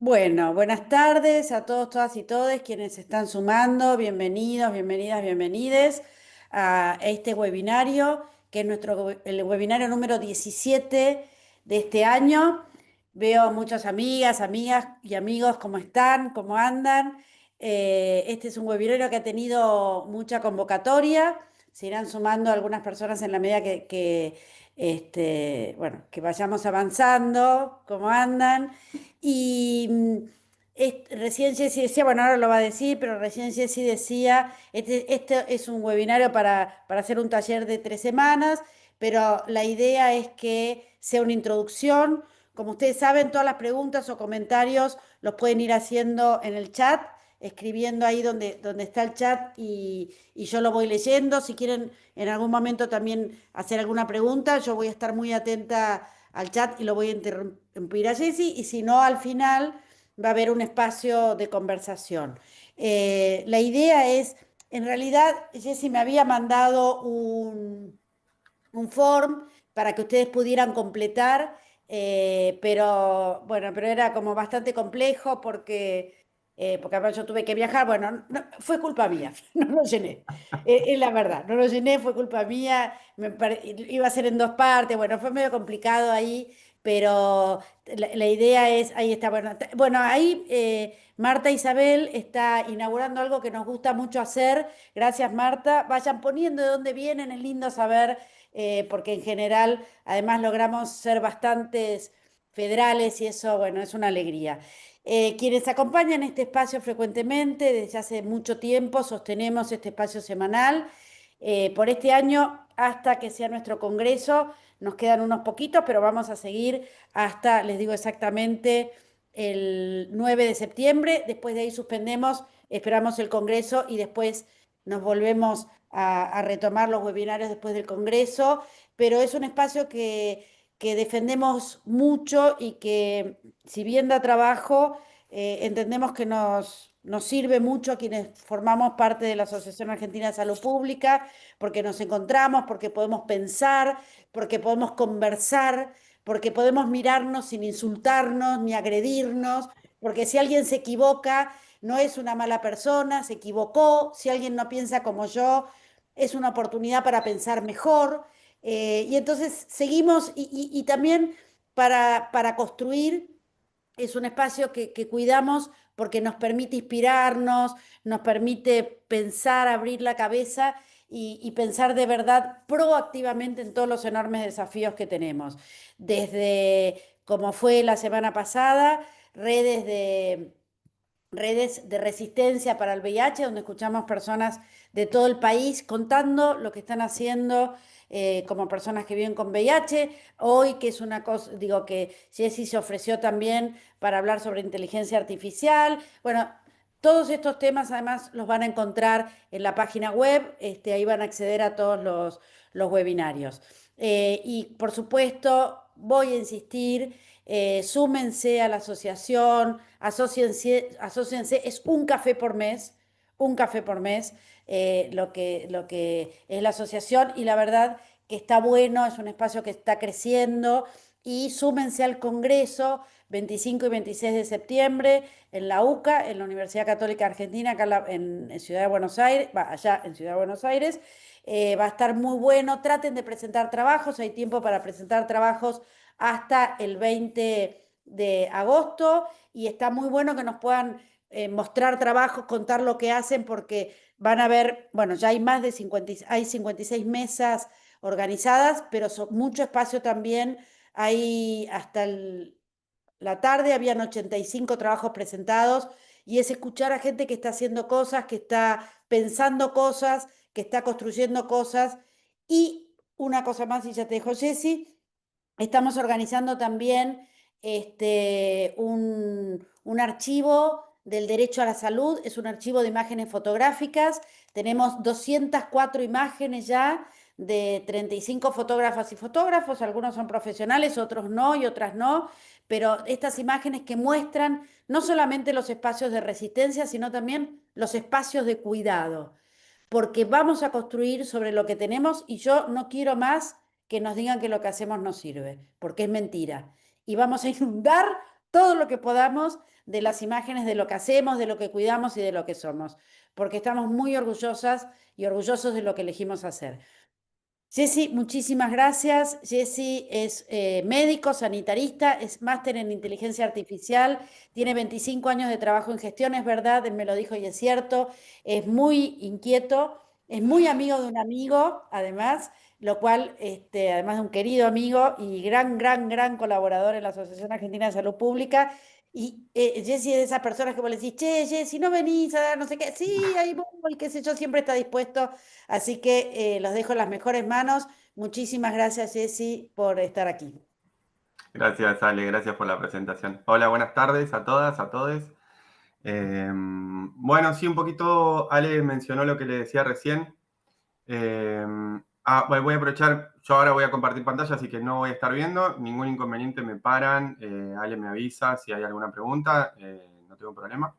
Bueno, buenas tardes a todos, todas y todes quienes se están sumando. Bienvenidos, bienvenidas, bienvenides a este webinario, que es el webinario número 17 de este año. Veo muchas amigas y amigos, ¿cómo están? ¿Cómo andan? Este es un webinario que ha tenido mucha convocatoria. Se irán sumando algunas personas en la medida bueno, que vayamos avanzando. ¿Cómo andan? Y recién Jessy decía, bueno, ahora lo va a decir, pero recién Jessy decía, este es un webinario para hacer un taller de 3 semanas, pero la idea es que sea una introducción. Como ustedes saben, todas las preguntas o comentarios los pueden ir haciendo en el chat, escribiendo ahí donde está el chat y yo lo voy leyendo. Si quieren en algún momento también hacer alguna pregunta, yo voy a estar muy atenta al chat y lo voy a interrumpir a Jessy, y si no, al final va a haber un espacio de conversación. La idea es, en realidad, Jessy me había mandado un form para que ustedes pudieran completar, pero bueno, pero era como bastante complejo porque además yo tuve que viajar. Bueno, fue culpa mía, no lo llené. Es la verdad, no lo llené, fue culpa mía. Iba a ser en 2 partes. Bueno, fue medio complicado ahí, pero la idea es, ahí está, bueno, bueno, ahí Marta Isabel está inaugurando algo que nos gusta mucho hacer. Gracias, Marta. Vayan poniendo de dónde vienen, es lindo saber, porque en general además logramos ser bastantes federales y eso, bueno, es una alegría. Quienes acompañan este espacio frecuentemente, desde hace mucho tiempo, sostenemos este espacio semanal. Por este año, hasta que sea nuestro congreso, nos quedan unos poquitos, pero vamos a seguir hasta, les digo exactamente, el 9 de septiembre. Después de ahí suspendemos, esperamos el congreso y después nos volvemos a retomar los webinarios después del congreso. Pero es un espacio que defendemos mucho y que, si bien da trabajo, entendemos que nos sirve mucho a quienes formamos parte de la Asociación Argentina de Salud Pública, porque nos encontramos, porque podemos pensar, porque podemos conversar, porque podemos mirarnos sin insultarnos ni agredirnos, porque si alguien se equivoca, no es una mala persona, se equivocó. Si alguien no piensa como yo, es una oportunidad para pensar mejor. Y entonces seguimos, y también para construir. Es un espacio que cuidamos porque nos permite inspirarnos, nos permite pensar, abrir la cabeza y pensar de verdad proactivamente en todos los enormes desafíos que tenemos. Desde, como fue la semana pasada, redes de resistencia para el VIH, donde escuchamos personas de todo el país contando lo que están haciendo, como personas que viven con VIH. Hoy, que es una cosa, digo que Jessy se ofreció también para hablar sobre inteligencia artificial. Bueno, todos estos temas además los van a encontrar en la página web. Ahí van a acceder a todos los webinarios. Y por supuesto, voy a insistir, súmense a la asociación, asóciense, es un café por mes, lo que es la asociación, y la verdad que está bueno, es un espacio que está creciendo. Y súmense al Congreso 25 y 26 de septiembre en la UCA, en la Universidad Católica Argentina, acá en Ciudad de Buenos Aires, allá en Ciudad de Buenos Aires. Va a estar muy bueno. Traten de presentar trabajos, hay tiempo para presentar trabajos hasta el 20 de agosto, y está muy bueno que nos puedan mostrar trabajos, contar lo que hacen, porque van a ver, bueno, ya hay más de 50, hay 56 mesas organizadas, pero mucho espacio también. Hay la tarde, habían 85 trabajos presentados, y es escuchar a gente que está haciendo cosas, que está pensando cosas, que está construyendo cosas. Y una cosa más, y ya te dejo, Jessy. Estamos organizando también un archivo del derecho a la salud. Es un archivo de imágenes fotográficas. Tenemos 204 imágenes ya, de 35 fotógrafas y fotógrafos. Algunos son profesionales, otros no y otras no. Pero estas imágenes que muestran no solamente los espacios de resistencia, sino también los espacios de cuidado, porque vamos a construir sobre lo que tenemos, y yo no quiero más que nos digan que lo que hacemos no sirve, porque es mentira. Y vamos a inundar todo lo que podamos de las imágenes de lo que hacemos, de lo que cuidamos y de lo que somos, porque estamos muy orgullosas y orgullosos de lo que elegimos hacer. Jessy, muchísimas gracias. Jessy es médico, sanitarista, es máster en inteligencia artificial, tiene 25 años de trabajo en gestión, es verdad, él me lo dijo y es cierto, es muy inquieto, es muy amigo de un amigo, además, lo cual, además de un querido amigo y gran colaborador en la Asociación Argentina de Salud Pública. Y Jessy es de esas personas que vos le decís, che, Jessy, no venís a dar no sé qué, sí, ahí voy, qué sé yo, siempre está dispuesto. Así que los dejo en las mejores manos. Muchísimas gracias, Jessy, por estar aquí. Gracias, Ale, gracias por la presentación. Hola, buenas tardes a todas, a todos. Bueno, sí, un poquito Ale mencionó lo que le decía recién. Bueno, voy a aprovechar, yo ahora voy a compartir pantalla, así que no voy a estar viendo. Ningún inconveniente, me paran. Ale me avisa si hay alguna pregunta, no tengo problema.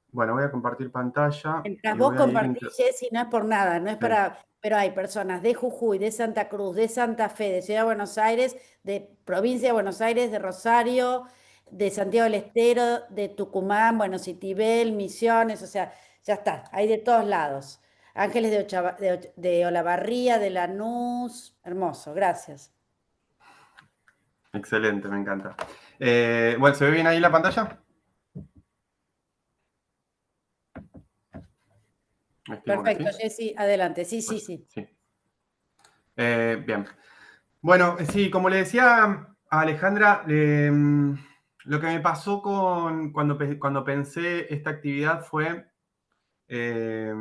Bueno, voy a compartir pantalla Mientras y vos voy a ir... compartís, Jessy, no es por nada, no es Sí. para, pero hay personas de Jujuy, de Santa Cruz, de Santa Fe, de Ciudad de Buenos Aires, de provincia de Buenos Aires, de Rosario, de Santiago del Estero, de Tucumán, bueno, Citibel, Misiones, o sea, ya está, hay de todos lados. Ángeles de Olavarría, de Lanús, hermoso, gracias. Excelente, me encanta. Bueno, ¿se ve bien ahí la pantalla? Estimo que Perfecto, sí. Jessy, adelante. Sí, sí, Pues, sí. sí. Bien. Bueno, sí, como le decía a Alejandra, lo que me pasó cuando pensé esta actividad fue eh,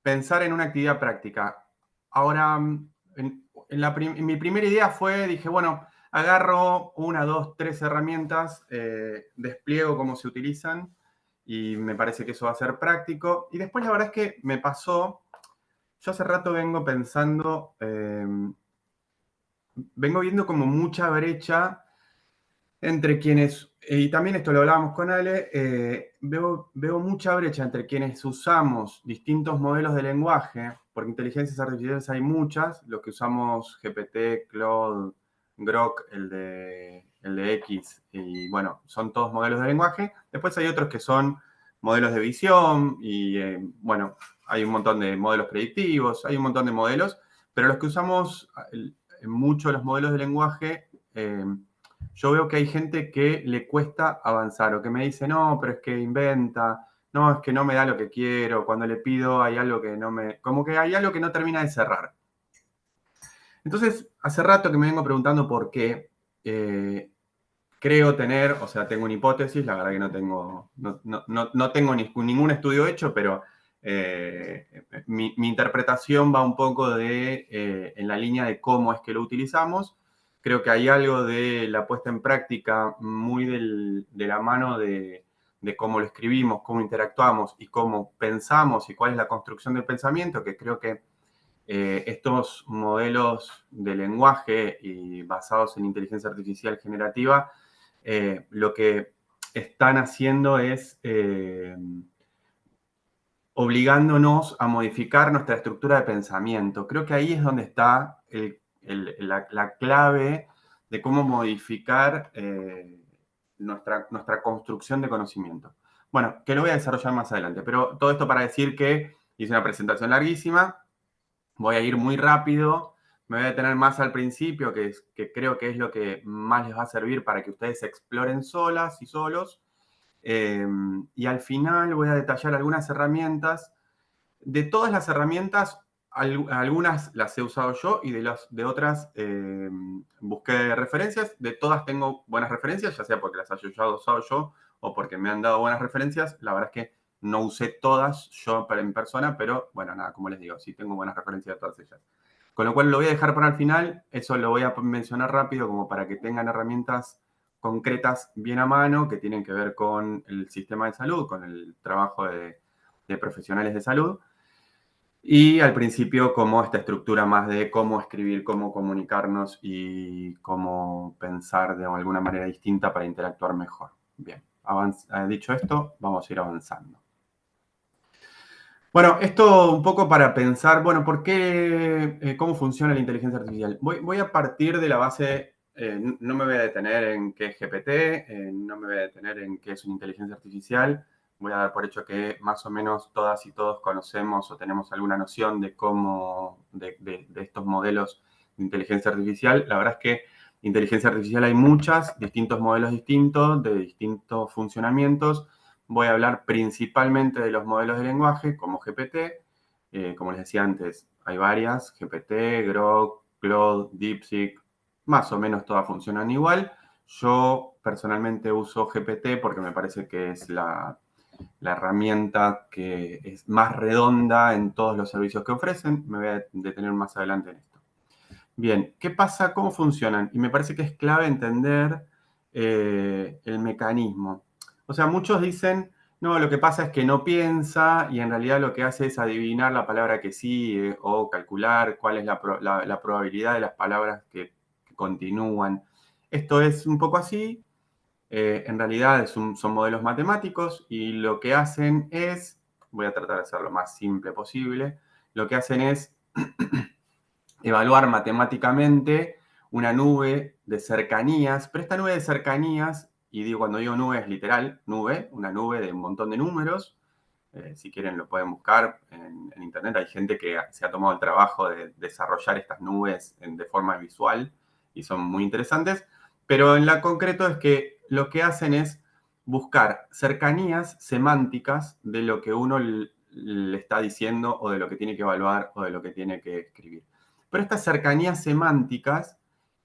pensar en una actividad práctica. Ahora, en mi primera idea dije, bueno, agarro una, dos, tres herramientas, despliego cómo se utilizan y me parece que eso va a ser práctico. Y después la verdad es que me pasó, yo hace rato vengo pensando, vengo viendo como mucha brecha entre quienes, y también esto lo hablábamos con Ale, veo mucha brecha entre quienes usamos distintos modelos de lenguaje, porque inteligencias artificiales hay muchas, los que usamos GPT, Claude, Grok, el de X, y bueno, son todos modelos de lenguaje. Después hay otros que son modelos de visión, y bueno, hay un montón de modelos predictivos, hay un montón de modelos, pero los que usamos mucho los modelos de lenguaje, yo veo que hay gente que le cuesta avanzar o que me dice, no, pero es que inventa, no, es que no me da lo que quiero, cuando le pido hay algo que no me, como que hay algo que no termina de cerrar. Entonces, hace rato que me vengo preguntando por qué. Creo tener, o sea, tengo una hipótesis, la verdad que no tengo ningún estudio hecho, pero mi interpretación va un poco en la línea de cómo es que lo utilizamos. Creo que hay algo de la puesta en práctica muy de la mano de cómo lo escribimos, cómo interactuamos y cómo pensamos y cuál es la construcción del pensamiento, que creo que estos modelos de lenguaje y basados en inteligencia artificial generativa, lo que están haciendo es obligándonos a modificar nuestra estructura de pensamiento. Creo que ahí es donde está la clave de cómo modificar nuestra construcción de conocimiento. Bueno, que lo voy a desarrollar más adelante, pero todo esto para decir que hice una presentación larguísima, voy a ir muy rápido, me voy a detener más al principio, que creo que es lo que más les va a servir para que ustedes exploren solas y solos. Y al final voy a detallar algunas herramientas. De todas las herramientas, algunas las he usado yo y de otras busqué referencias. De todas tengo buenas referencias, ya sea porque las haya usado yo o porque me han dado buenas referencias. La verdad es que no usé todas yo en persona, pero bueno, nada, como les digo, sí tengo buenas referencias de todas ellas. Con lo cual lo voy a dejar para el final, eso lo voy a mencionar rápido como para que tengan herramientas concretas bien a mano que tienen que ver con el sistema de salud, con el trabajo de profesionales de salud. Y al principio como esta estructura más de cómo escribir, cómo comunicarnos y cómo pensar de alguna manera distinta para interactuar mejor. Bien, dicho esto, vamos a ir avanzando. Bueno, esto un poco para pensar, bueno, ¿por qué, cómo funciona la inteligencia artificial? Voy a partir de la base no me voy a detener en qué es GPT, no me voy a detener en qué es una inteligencia artificial. Voy a dar por hecho que más o menos todas y todos conocemos o tenemos alguna noción de cómo, de estos modelos de inteligencia artificial. La verdad es que inteligencia artificial hay muchas, distintos modelos distintos, de distintos funcionamientos. Voy a hablar principalmente de los modelos de lenguaje, como GPT. Como les decía antes, hay varias, GPT, Grok, Claude, DeepSeek, más o menos todas funcionan igual. Yo personalmente uso GPT porque me parece que es la herramienta que es más redonda en todos los servicios que ofrecen. Me voy a detener más adelante en esto. Bien, ¿qué pasa? ¿Cómo funcionan? Y me parece que es clave entender el mecanismo. O sea, muchos dicen, no, lo que pasa es que no piensa y en realidad lo que hace es adivinar la palabra que sigue o calcular cuál es la probabilidad de las palabras que continúan. Esto es un poco así. En realidad son modelos matemáticos y lo que hacen es, voy a tratar de hacerlo lo más simple posible, lo que hacen es evaluar matemáticamente una nube de cercanías, pero esta nube de cercanías, y digo, cuando digo nube es literal, nube, una nube de un montón de números. Si quieren lo pueden buscar en internet. Hay gente que se ha tomado el trabajo de desarrollar estas nubes de forma visual y son muy interesantes. Pero en la concreto es que lo que hacen es buscar cercanías semánticas de lo que uno le está diciendo o de lo que tiene que evaluar o de lo que tiene que escribir. Pero estas cercanías semánticas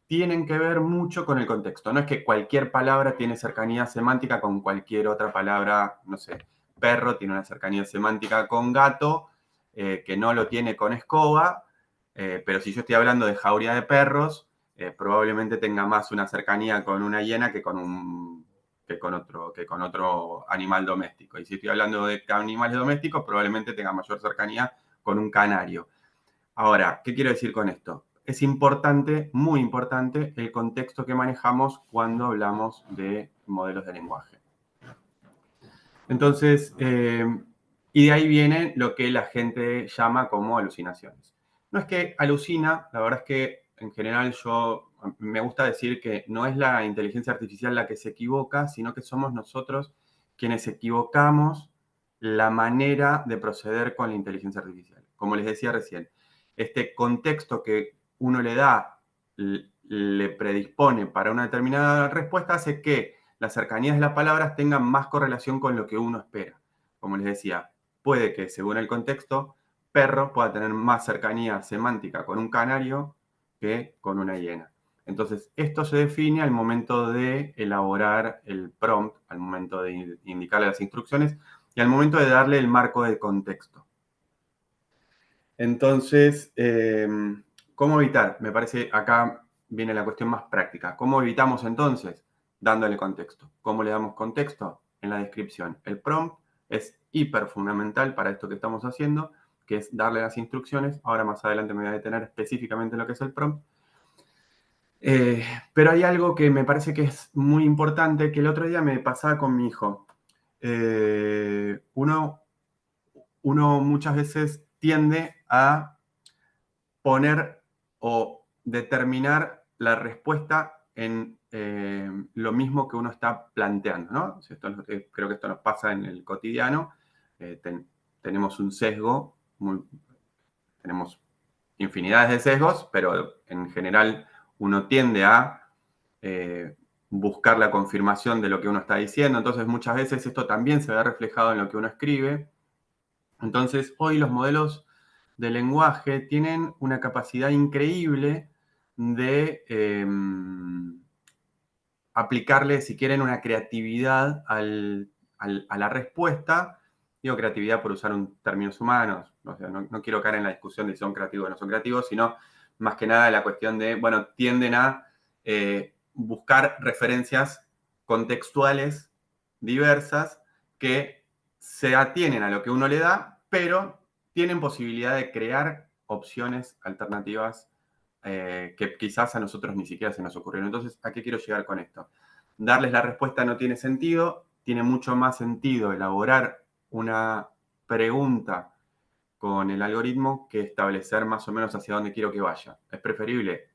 tienen que ver mucho con el contexto. No es que cualquier palabra tiene cercanía semántica con cualquier otra palabra, no sé, perro tiene una cercanía semántica con gato, que no lo tiene con escoba, pero si yo estoy hablando de jauría de perros, probablemente tenga más una cercanía con una hiena que con otro animal doméstico. Y si estoy hablando de animales domésticos, probablemente tenga mayor cercanía con un canario. Ahora, ¿qué quiero decir con esto? Es importante, muy importante, el contexto que manejamos cuando hablamos de modelos de lenguaje. Entonces, y de ahí viene lo que la gente llama como alucinaciones. No es que alucina, la verdad es que en general yo me gusta decir que no es la inteligencia artificial la que se equivoca, sino que somos nosotros quienes equivocamos la manera de proceder con la inteligencia artificial. Como les decía recién, este contexto que uno le da, le predispone para una determinada respuesta, hace que las cercanías de las palabras tengan más correlación con lo que uno espera. Como les decía, puede que según el contexto, perro pueda tener más cercanía semántica con un canario que con una hiena. Entonces, esto se define al momento de elaborar el prompt, al momento de indicarle las instrucciones y al momento de darle el marco de contexto. Entonces, ¿cómo evitar? Me parece acá viene la cuestión más práctica. ¿Cómo evitamos entonces? Dándole contexto. ¿Cómo le damos contexto? En la descripción. El prompt es hiper fundamental para esto que estamos haciendo, que es darle las instrucciones. Ahora más adelante me voy a detener específicamente en lo que es el prompt. Pero hay algo que me parece que es muy importante, que el otro día me pasaba con mi hijo. Uno muchas veces tiende a poner o determinar la respuesta en lo mismo que uno está planteando, ¿no? Creo que esto nos pasa en el cotidiano. Tenemos un sesgo, tenemos infinidades de sesgos, pero en general uno tiende a buscar la confirmación de lo que uno está diciendo. Entonces, muchas veces esto también se ve reflejado en lo que uno escribe. Entonces, hoy los modelos de lenguaje tienen una capacidad increíble de aplicarle, si quieren, una creatividad a la respuesta. Digo creatividad por usar términos humanos, o sea, no quiero caer en la discusión de si son creativos o no son creativos, sino más que nada la cuestión de, bueno, tienden a buscar referencias contextuales diversas que se atienen a lo que uno le da, pero tienen posibilidad de crear opciones alternativas que quizás a nosotros ni siquiera se nos ocurrieron. Entonces, ¿a qué quiero llegar con esto? Darles la respuesta no tiene sentido, tiene mucho más sentido elaborar una pregunta con el algoritmo que establecer más o menos hacia dónde quiero que vaya. Es preferible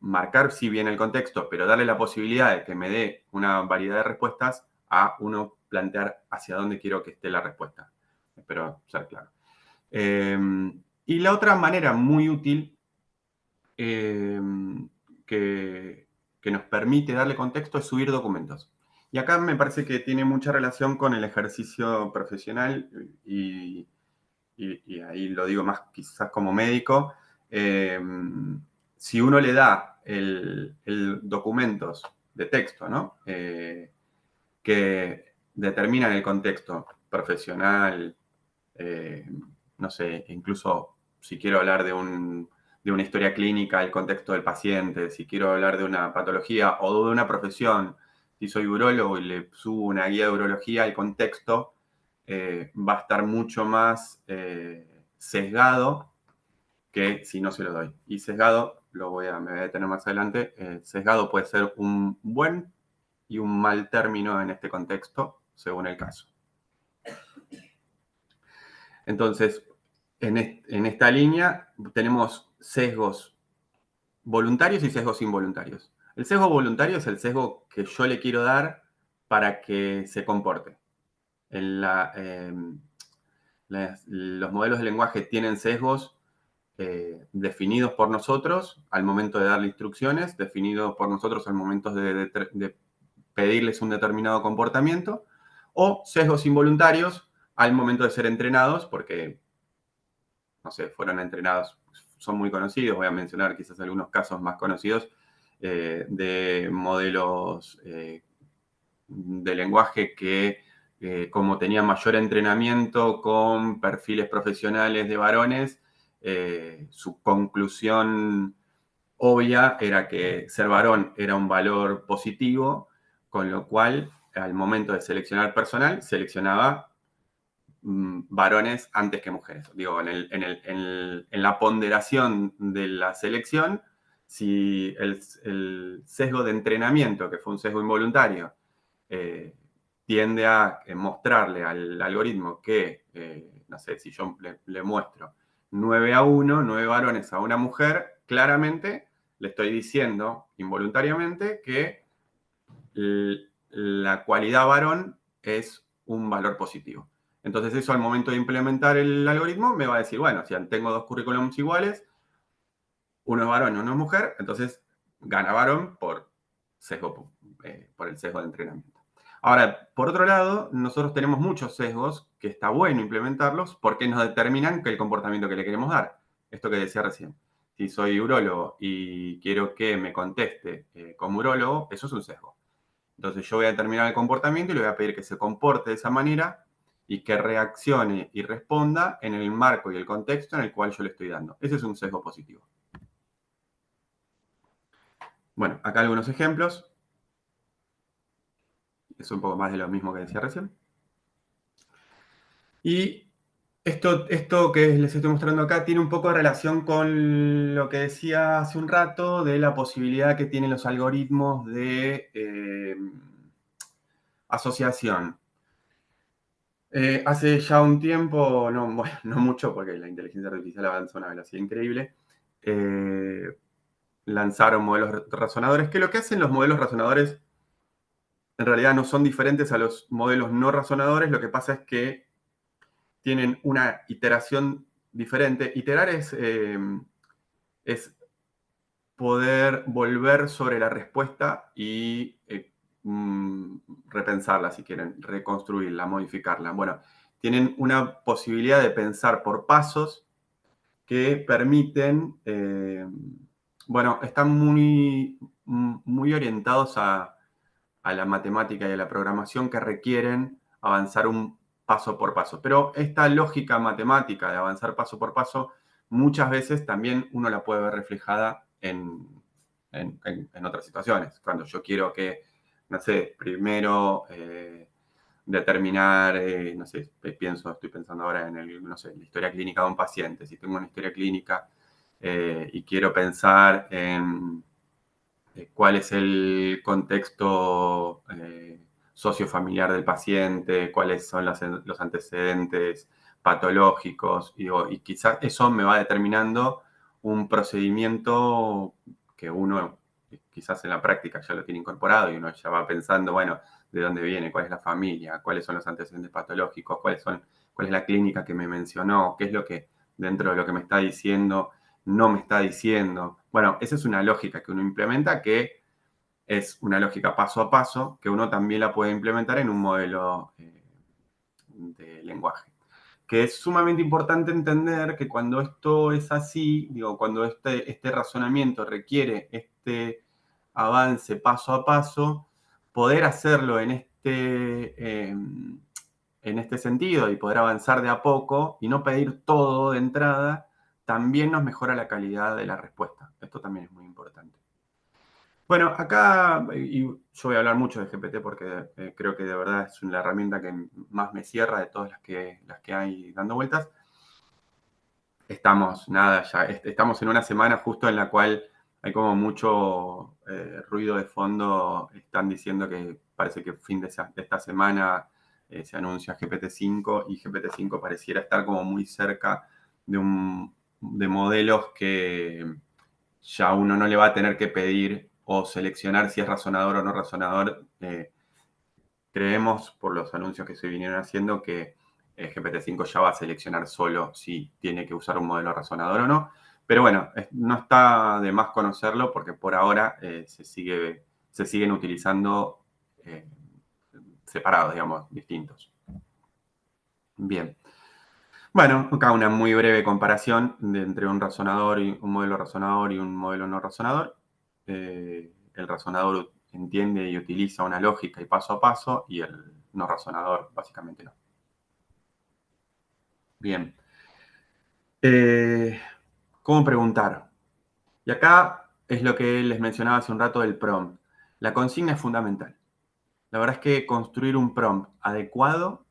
marcar sí bien el contexto, pero darle la posibilidad de que me dé una variedad de respuestas a uno plantear hacia dónde quiero que esté la respuesta. Espero ser claro. Y la otra manera muy útil que nos permite darle contexto es subir documentos. Y acá me parece que tiene mucha relación con el ejercicio profesional y ahí lo digo más quizás como médico. Si uno le da el documentos de texto, ¿no? Que determinan el contexto profesional, no sé, incluso si quiero hablar de una historia clínica, el contexto del paciente, si quiero hablar de una patología o de una profesión, si soy urólogo y le subo una guía de urología, el contexto va a estar mucho más sesgado que si no se lo doy. Y sesgado, me voy a detener más adelante, sesgado puede ser un buen y un mal término en este contexto, según el caso. Entonces, en esta línea tenemos sesgos voluntarios y sesgos involuntarios. El sesgo voluntario es el sesgo que yo le quiero dar para que se comporte. Los modelos de lenguaje tienen sesgos definidos por nosotros al momento de darle instrucciones, definidos por nosotros al momento de pedirles un determinado comportamiento, o sesgos involuntarios al momento de ser entrenados, porque, no sé, fueron entrenados, son muy conocidos, voy a mencionar quizás algunos casos más conocidos de modelos de lenguaje que, como tenían mayor entrenamiento con perfiles profesionales de varones, su conclusión obvia era que ser varón era un valor positivo, con lo cual al momento de seleccionar personal, seleccionaba varones antes que mujeres. Digo, en la ponderación de la selección, si el sesgo de entrenamiento, que fue un sesgo involuntario, tiende a mostrarle al algoritmo que, no sé, si yo le muestro 9-1, 9 varones a una mujer, claramente le estoy diciendo involuntariamente que la cualidad varón es un valor positivo. Entonces eso al momento de implementar el algoritmo me va a decir, bueno, si tengo dos currículums iguales, uno es varón y uno es mujer, entonces gana varón por el sesgo de entrenamiento. Ahora, por otro lado, nosotros tenemos muchos sesgos que está bueno implementarlos porque nos determinan el comportamiento que le queremos dar. Esto que decía recién. Si soy urólogo y quiero que me conteste como urólogo, eso es un sesgo. Entonces yo voy a determinar el comportamiento y le voy a pedir que se comporte de esa manera y que reaccione y responda en el marco y el contexto en el cual yo le estoy dando. Ese es un sesgo positivo. Bueno, acá algunos ejemplos. Es un poco más de lo mismo que decía recién. Y esto que les estoy mostrando acá tiene un poco de relación con lo que decía hace un rato de la posibilidad que tienen los algoritmos de asociación. Hace ya un tiempo, no, bueno, no mucho porque la inteligencia artificial avanza a una velocidad increíble, lanzaron modelos razonadores, que lo que hacen los modelos razonadores en realidad no son diferentes a los modelos no razonadores, lo que pasa es que tienen una iteración diferente. Iterar es poder volver sobre la respuesta y repensarla, si quieren, reconstruirla, modificarla. Bueno, tienen una posibilidad de pensar por pasos que permiten, bueno, están muy orientados a la matemática y a la programación que requieren avanzar un paso por paso. Pero esta lógica matemática de avanzar paso por paso, muchas veces también uno la puede ver reflejada en otras situaciones. Cuando yo quiero que, no sé, primero determinar, no sé, estoy pensando ahora en no sé, la historia clínica de un paciente. Si tengo una historia clínica y quiero pensar en cuál es el contexto sociofamiliar del paciente, cuáles son los antecedentes patológicos, y quizás eso me va determinando un procedimiento que uno quizás en la práctica ya lo tiene incorporado y uno ya va pensando, bueno, de dónde viene, cuál es la familia, cuáles son los antecedentes patológicos, cuál es la clínica que me mencionó, qué es lo que dentro de lo que me está diciendo no me está diciendo. Bueno, esa es una lógica que uno implementa que es una lógica paso a paso que uno también la puede implementar en un modelo de lenguaje. Que es sumamente importante entender que cuando esto es así, digo, cuando este razonamiento requiere este avance paso a paso, poder hacerlo en este sentido y poder avanzar de a poco y no pedir todo de entrada, también nos mejora la calidad de la respuesta. Esto también es muy importante. Bueno, acá, y yo voy a hablar mucho de GPT porque creo que de verdad es la herramienta que más me cierra de todas las que hay dando vueltas. Estamos en una semana justo en la cual hay como mucho ruido de fondo. Están diciendo que parece que fin de esta semana se anuncia GPT-5 y GPT-5 pareciera estar como muy cerca de modelos que ya uno no le va a tener que pedir o seleccionar si es razonador o no razonador. Creemos, por los anuncios que se vinieron haciendo, que GPT-5 ya va a seleccionar solo si tiene que usar un modelo razonador o no. Pero bueno, no está de más conocerlo porque por ahora se siguen utilizando separados, digamos, distintos. Bien. Bueno, acá una muy breve comparación entre un modelo razonador y un modelo no razonador. El razonador entiende y utiliza una lógica y paso a paso, y el no razonador básicamente no. Bien. ¿Cómo preguntar? Y acá es lo que les mencionaba hace un rato del prompt. La consigna es fundamental. La verdad es que construir un prompt adecuado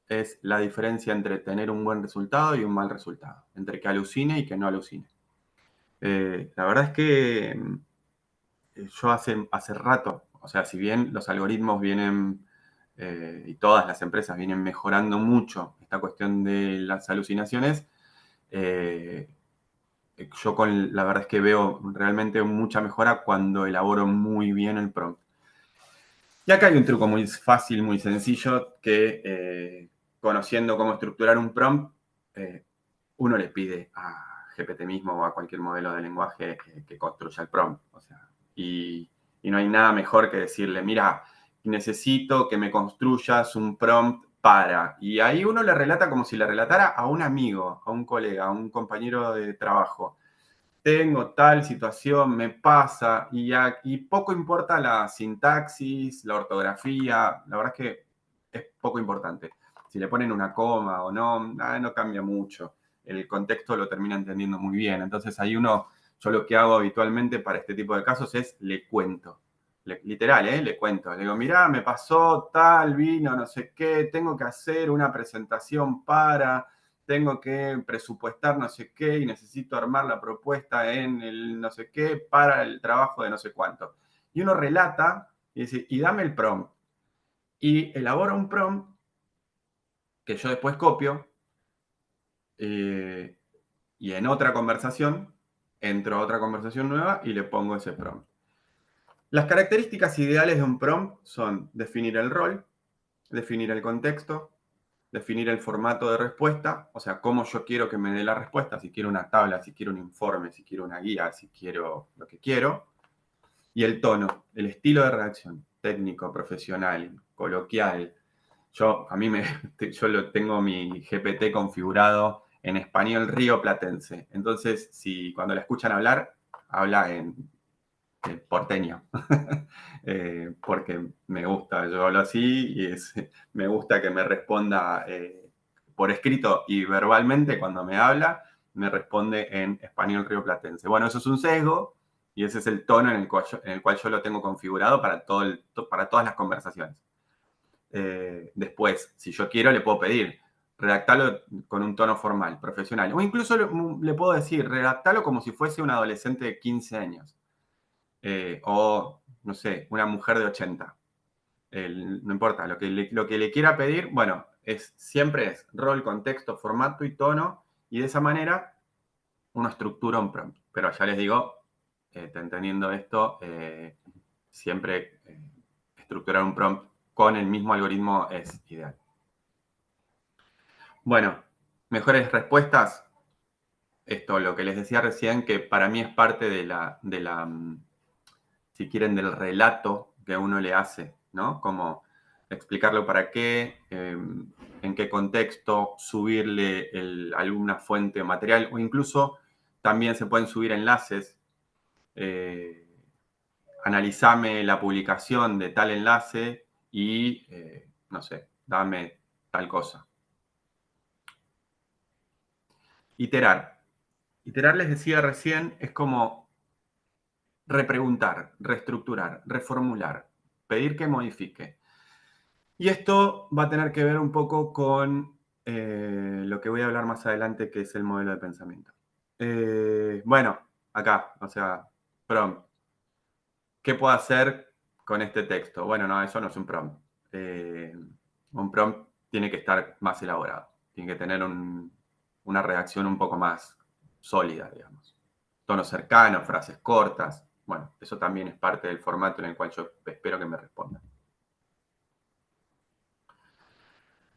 es la diferencia entre tener un buen resultado y un mal resultado, entre que alucine y que no alucine. La verdad es que yo hace rato, o sea, si bien los algoritmos vienen y todas las empresas vienen mejorando mucho esta cuestión de las alucinaciones, la verdad es que veo realmente mucha mejora cuando elaboro muy bien el prompt. Y acá hay un truco muy fácil, muy sencillo, que conociendo cómo estructurar un prompt, uno le pide a GPT mismo o a cualquier modelo de lenguaje que construya el prompt. O sea, y no hay nada mejor que decirle, mira, necesito que me construyas un prompt para. Y ahí uno le relata como si le relatara a un amigo, a un colega, a un compañero de trabajo. Tengo tal situación, me pasa, y poco importa la sintaxis, la ortografía, la verdad es que es poco importante. Si le ponen una coma o no, no cambia mucho. El contexto lo termina entendiendo muy bien. Entonces ahí yo lo que hago habitualmente para este tipo de casos es le cuento. Literal, le cuento. Le digo, mirá, me pasó tal, vino, no sé qué, tengo que hacer una presentación tengo que presupuestar no sé qué y necesito armar la propuesta en el no sé qué para el trabajo de no sé cuánto. Y uno relata y dice, y dame el prompt. Y elabora un prompt que yo después copio y en otra conversación entro a otra conversación nueva y le pongo ese prompt. Las características ideales de un prompt son definir el rol, definir el contexto, definir el formato de respuesta, o sea, cómo yo quiero que me dé la respuesta, si quiero una tabla, si quiero un informe, si quiero una guía, si quiero lo que quiero, y el tono, el estilo de redacción, técnico, profesional, coloquial. Yo tengo mi GPT configurado en español rioplatense, entonces si cuando la escuchan hablar, habla en porteño, porque me gusta, yo hablo así y me gusta que me responda por escrito y verbalmente cuando me habla, me responde en español rioplatense. Bueno, eso es un sesgo y ese es el tono en el cual yo lo tengo configurado para todas las conversaciones. Después, si yo quiero, le puedo pedir, redactarlo con un tono formal, profesional, o incluso le puedo decir, redactarlo como si fuese un adolescente de 15 años. O, no sé, una mujer de 80. No importa, lo que le quiera pedir, bueno, siempre es rol, contexto, formato y tono, y de esa manera uno estructura un prompt. Pero ya les digo, entendiendo esto, siempre estructurar un prompt con el mismo algoritmo es ideal. Bueno, mejores respuestas. Esto, lo que les decía recién, que para mí es parte de la si quieren, del relato que uno le hace, ¿no? Como explicarlo para qué, en qué contexto, subirle alguna fuente o material, o incluso también se pueden subir enlaces. Analizame la publicación de tal enlace y, no sé, dame tal cosa. Iterar. Iterar, les decía recién, es como repreguntar, reestructurar, reformular, pedir que modifique. Y esto va a tener que ver un poco con lo que voy a hablar más adelante, que es el modelo de pensamiento. Bueno, acá, o sea, prompt. ¿Qué puedo hacer con este texto? Bueno, no, eso no es un prompt. Un prompt tiene que estar más elaborado, tiene que tener una redacción un poco más sólida, digamos. Tonos cercanos, frases cortas. Bueno, eso también es parte del formato en el cual yo espero que me respondan.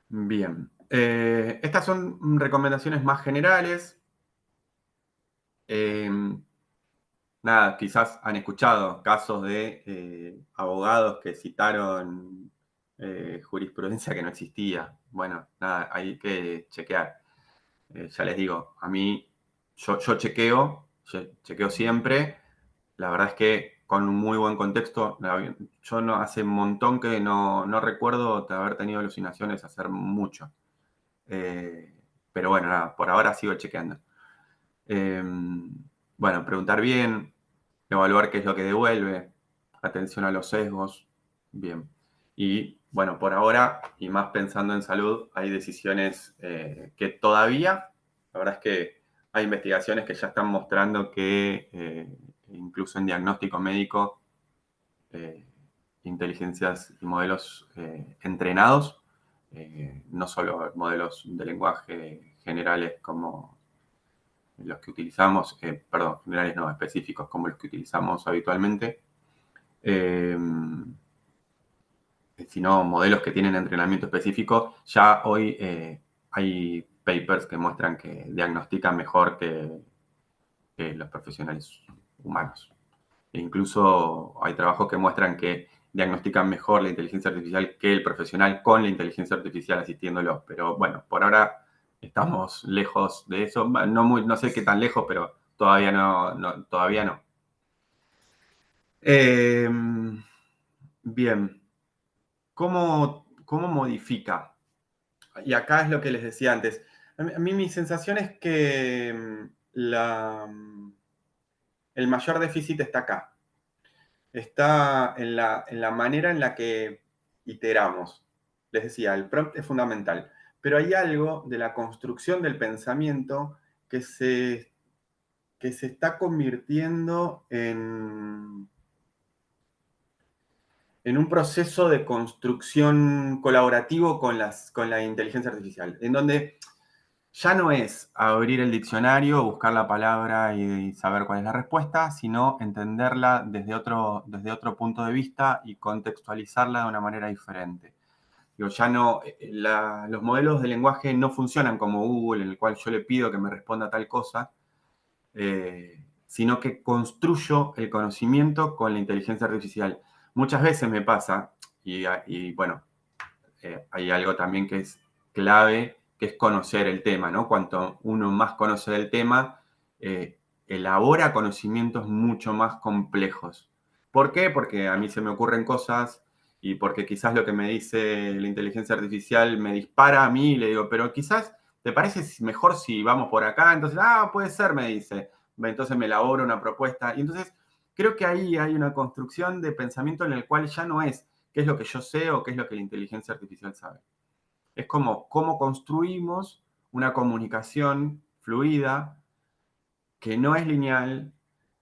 Bien. Estas son recomendaciones más generales. Nada, quizás han escuchado casos de abogados que citaron jurisprudencia que no existía. Bueno, nada, hay que chequear. Ya les digo, a mí, yo chequeo siempre. La verdad es que con un muy buen contexto, yo no, hace un montón que no recuerdo de haber tenido alucinaciones, hacer mucho. Pero bueno, nada, por ahora sigo chequeando. Bueno, preguntar bien, evaluar qué es lo que devuelve, atención a los sesgos, bien. Y bueno, por ahora, y más pensando en salud, hay decisiones que todavía, la verdad es que hay investigaciones que ya están mostrando que incluso en diagnóstico médico, inteligencias y modelos entrenados, no solo modelos de lenguaje generales como los que utilizamos, perdón, generales no, específicos como los que utilizamos habitualmente, eh, sino modelos que tienen entrenamiento específico. Ya hoy hay papers que muestran que diagnostican mejor que los profesionales humanos. E incluso hay trabajos que muestran que diagnostican mejor la inteligencia artificial que el profesional con la inteligencia artificial asistiéndolo. Pero bueno, por ahora estamos lejos de eso. No sé qué tan lejos, pero todavía todavía no. Bien, ¿cómo modifica? Y acá es lo que les decía antes. A mí mi sensación es que el mayor déficit está acá. Está en la manera en la que iteramos. Les decía, el prompt es fundamental, pero hay algo de la construcción del pensamiento que se está convirtiendo en un proceso de construcción colaborativo con la inteligencia artificial, en donde ya no es abrir el diccionario, buscar la palabra y saber cuál es la respuesta, sino entenderla desde otro punto de vista y contextualizarla de una manera diferente. Digo, ya no, los modelos de lenguaje no funcionan como Google, en el cual yo le pido que me responda tal cosa, sino que construyo el conocimiento con la inteligencia artificial. Muchas veces me pasa, y bueno, hay algo también que es clave, que es conocer el tema, ¿no? Cuanto uno más conoce del tema, elabora conocimientos mucho más complejos. ¿Por qué? Porque a mí se me ocurren cosas y porque quizás lo que me dice la inteligencia artificial me dispara a mí y le digo, pero quizás te parece mejor si vamos por acá. Entonces, puede ser, me dice. Entonces me elaboro una propuesta. Y entonces creo que ahí hay una construcción de pensamiento en el cual ya no es qué es lo que yo sé o qué es lo que la inteligencia artificial sabe. Es como cómo construimos una comunicación fluida que no es lineal,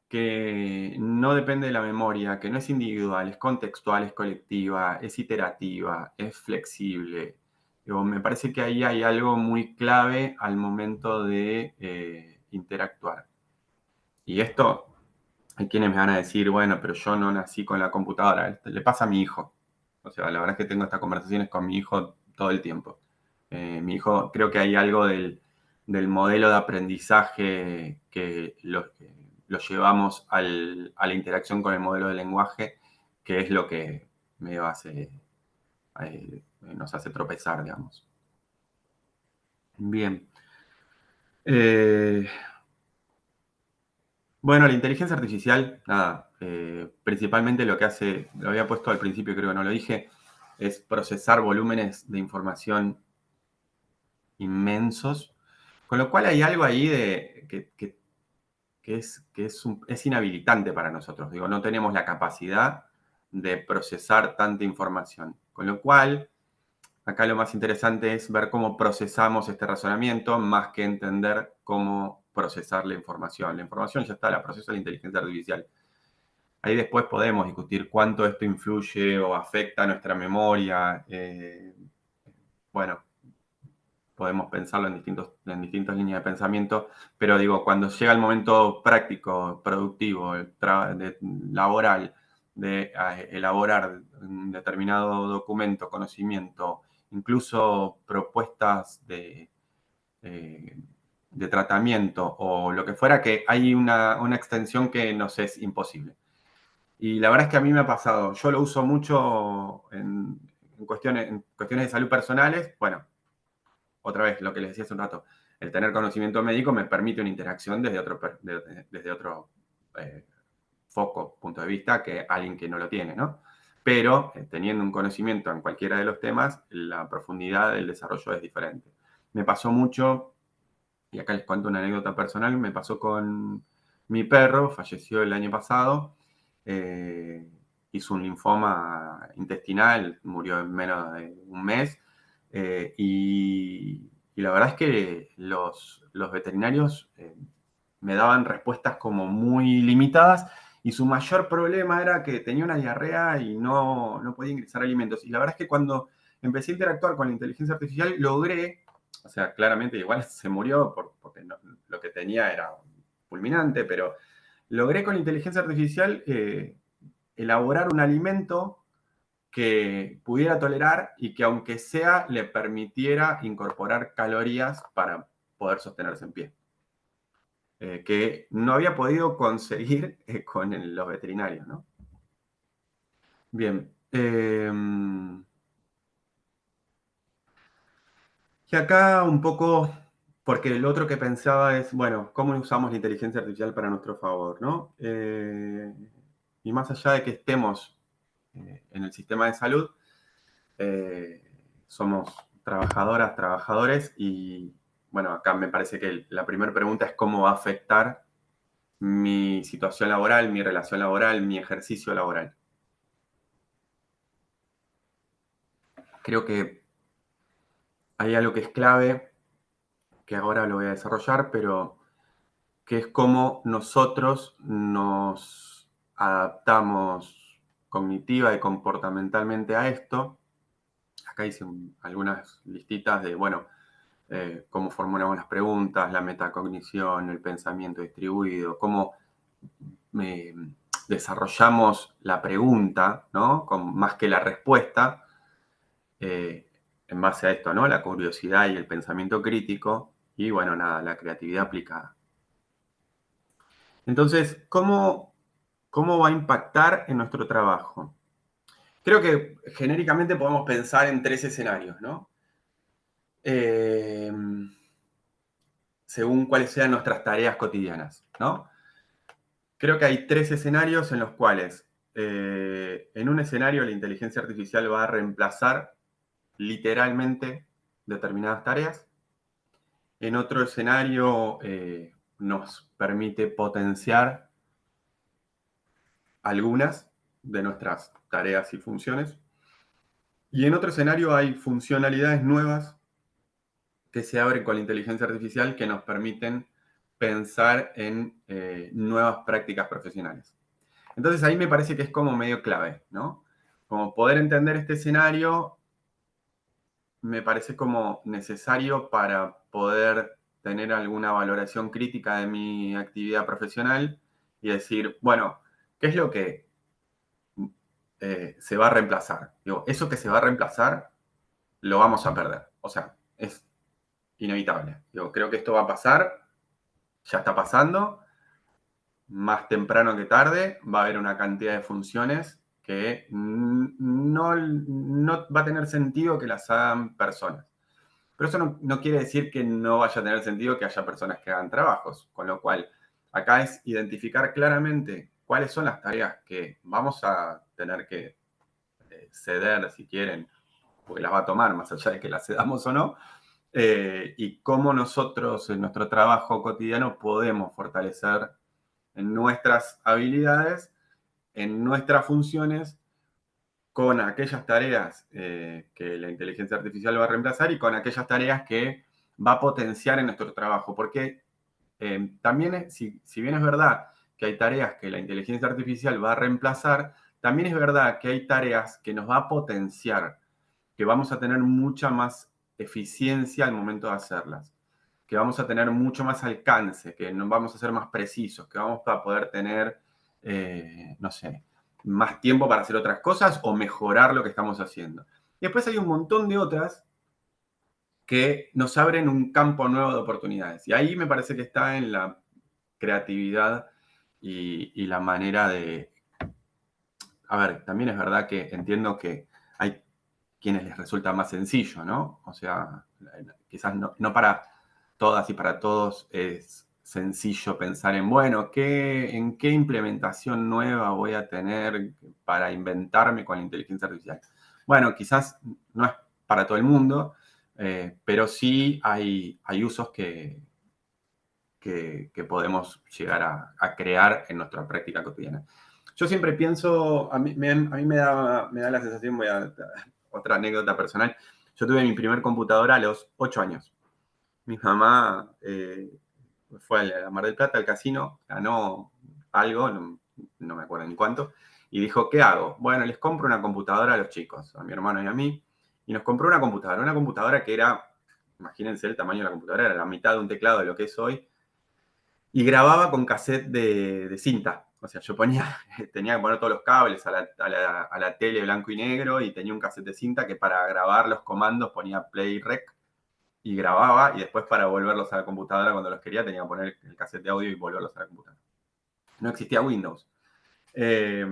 que no depende de la memoria, que no es individual, es contextual, es colectiva, es iterativa, es flexible. Me parece que ahí hay algo muy clave al momento de interactuar. Y esto Hay quienes me van a decir, bueno, pero yo no nací con la computadora. Le pasa a mi hijo. O sea, la verdad es que tengo estas conversaciones con mi hijo todo el tiempo. Mi hijo, creo que hay algo del modelo de aprendizaje que lo llevamos a la interacción con el modelo de lenguaje, que es lo que medio nos hace tropezar, digamos. Bien. Eh, bueno, la inteligencia artificial, nada, principalmente lo que hace, lo había puesto al principio, creo que no lo dije, es procesar volúmenes de información inmensos, con lo cual hay algo ahí que es inhabilitante para nosotros. Digo, no tenemos la capacidad de procesar tanta información. Con lo cual, acá lo más interesante es ver cómo procesamos este razonamiento, más que entender cómo procesar la información. La información ya está, la procesa la inteligencia artificial. Ahí después podemos discutir cuánto esto influye o afecta a nuestra memoria. Bueno, podemos pensarlo en distintas líneas de pensamiento, pero digo, cuando llega el momento práctico, productivo, laboral, de elaborar un determinado documento, conocimiento, incluso propuestas de tratamiento o lo que fuera, que hay una extensión que nos es imposible. Y la verdad es que a mí me ha pasado, yo lo uso mucho en cuestiones de salud personales. Bueno, otra vez, lo que les decía hace un rato, el tener conocimiento médico me permite una interacción desde otro foco, punto de vista, que alguien que no lo tiene, ¿no? Pero teniendo un conocimiento en cualquiera de los temas, la profundidad del desarrollo es diferente. Me pasó mucho, y acá les cuento una anécdota personal, me pasó con mi perro, falleció el año pasado, eh, hizo un linfoma intestinal, murió en menos de un mes, y la verdad es que los veterinarios me daban respuestas como muy limitadas, y su mayor problema era que tenía una diarrea y no podía ingresar alimentos. Y la verdad es que cuando empecé a interactuar con la inteligencia artificial, logré, o sea, claramente igual se murió porque lo que tenía era fulminante, pero logré con la inteligencia artificial elaborar un alimento que pudiera tolerar y que aunque sea le permitiera incorporar calorías para poder sostenerse en pie, que no había podido conseguir con los veterinarios, ¿no? Bien. Y acá un poco, porque el otro que pensaba es, bueno, ¿cómo usamos la inteligencia artificial para nuestro favor, ¿no? Y más allá de que estemos en el sistema de salud, eh, somos trabajadoras, trabajadores, y bueno, acá me parece que la primera pregunta es cómo va a afectar mi situación laboral, mi relación laboral, mi ejercicio laboral. Creo que hay algo que es clave, que ahora lo voy a desarrollar, pero que es cómo nosotros nos adaptamos cognitiva y comportamentalmente a esto. Acá hice algunas listitas de, bueno, cómo formulamos las preguntas, la metacognición, el pensamiento distribuido, cómo eh, desarrollamos la pregunta, ¿no? Más que la respuesta, eh, en base a esto, ¿no? La curiosidad y el pensamiento crítico, y bueno, nada, la creatividad aplicada. Entonces, ¿cómo va a impactar en nuestro trabajo? Creo que genéricamente podemos pensar en tres escenarios, ¿no? Eh, según cuáles sean nuestras tareas cotidianas, ¿no? Creo que hay tres escenarios en los cuales, en un escenario, la inteligencia artificial va a reemplazar literalmente determinadas tareas. En otro escenario, nos permite potenciar algunas de nuestras tareas y funciones. Y en otro escenario hay funcionalidades nuevas que se abren con la inteligencia artificial que nos permiten pensar en nuevas prácticas profesionales. Entonces ahí me parece que es como medio clave, ¿no? Como poder entender este escenario me parece como necesario para poder tener alguna valoración crítica de mi actividad profesional y decir, bueno, ¿qué es lo que se va a reemplazar? Digo, eso que se va a reemplazar lo vamos a perder. O sea, es inevitable. Digo, creo que esto va a pasar, ya está pasando, más temprano que tarde va a haber una cantidad de funciones que no va a tener sentido que las hagan personas. Pero eso no quiere decir que no vaya a tener sentido que haya personas que hagan trabajos, con lo cual acá es identificar claramente cuáles son las tareas que vamos a tener que ceder, si quieren, porque las va a tomar, más allá de que las cedamos o no, y cómo nosotros en nuestro trabajo cotidiano podemos fortalecer en nuestras habilidades, en nuestras funciones, con aquellas tareas que la inteligencia artificial va a reemplazar y con aquellas tareas que va a potenciar en nuestro trabajo. Porque también, si bien es verdad que hay tareas que la inteligencia artificial va a reemplazar, también es verdad que hay tareas que nos va a potenciar, que vamos a tener mucha más eficiencia al momento de hacerlas, que vamos a tener mucho más alcance, que nos vamos a ser más precisos, que vamos a poder tener, no sé, más tiempo para hacer otras cosas o mejorar lo que estamos haciendo. Y después hay un montón de otras que nos abren un campo nuevo de oportunidades. Y ahí me parece que está en la creatividad y la manera de... A ver, también es verdad que entiendo que hay quienes les resulta más sencillo, ¿no? O sea, quizás no para todas y para todos es sencillo pensar en, bueno, ¿en qué implementación nueva voy a tener para inventarme con la inteligencia artificial? Bueno, quizás no es para todo el mundo, pero sí hay usos que podemos llegar a crear en nuestra práctica cotidiana. Yo siempre pienso, a mí me da la sensación, otra anécdota personal, yo tuve mi primer computadora a los 8 años. Mi mamá fue a la Mar del Plata, al casino, ganó algo, no me acuerdo ni cuánto, y dijo, ¿qué hago? Bueno, les compro una computadora a los chicos, a mi hermano y a mí, y nos compró una computadora que era, imagínense el tamaño de la computadora, era la mitad de un teclado de lo que es hoy, y grababa con cassette de cinta. O sea, yo tenía que poner todos los cables a la tele blanco y negro y tenía un cassette de cinta que para grabar los comandos ponía play rec y grababa y después para volverlos a la computadora cuando los quería tenía que poner el cassette de audio y volverlos a la computadora. No existía Windows. Eh,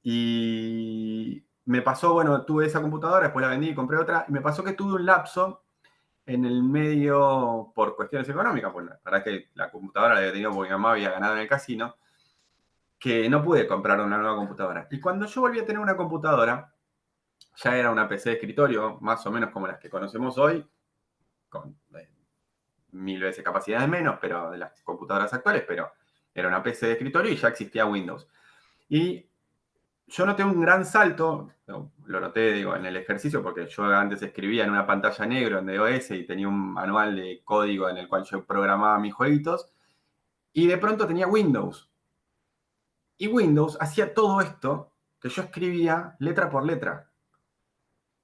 y me pasó, bueno, tuve esa computadora, después la vendí y compré otra, y me pasó que tuve un lapso en el medio por cuestiones económicas, pues la verdad que la computadora la había tenido porque mi mamá había ganado en el casino, que no pude comprar una nueva computadora. Y cuando yo volví a tener una computadora, ya era una PC de escritorio, más o menos como las que conocemos hoy, con 1000 veces capacidades menos, pero de las computadoras actuales, pero era una PC de escritorio y ya existía Windows. Y yo noté un gran salto, lo noté digo, en el ejercicio, porque yo antes escribía en una pantalla negra en DOS y tenía un manual de código en el cual yo programaba mis jueguitos, y de pronto tenía Windows. Y Windows hacía todo esto que yo escribía letra por letra.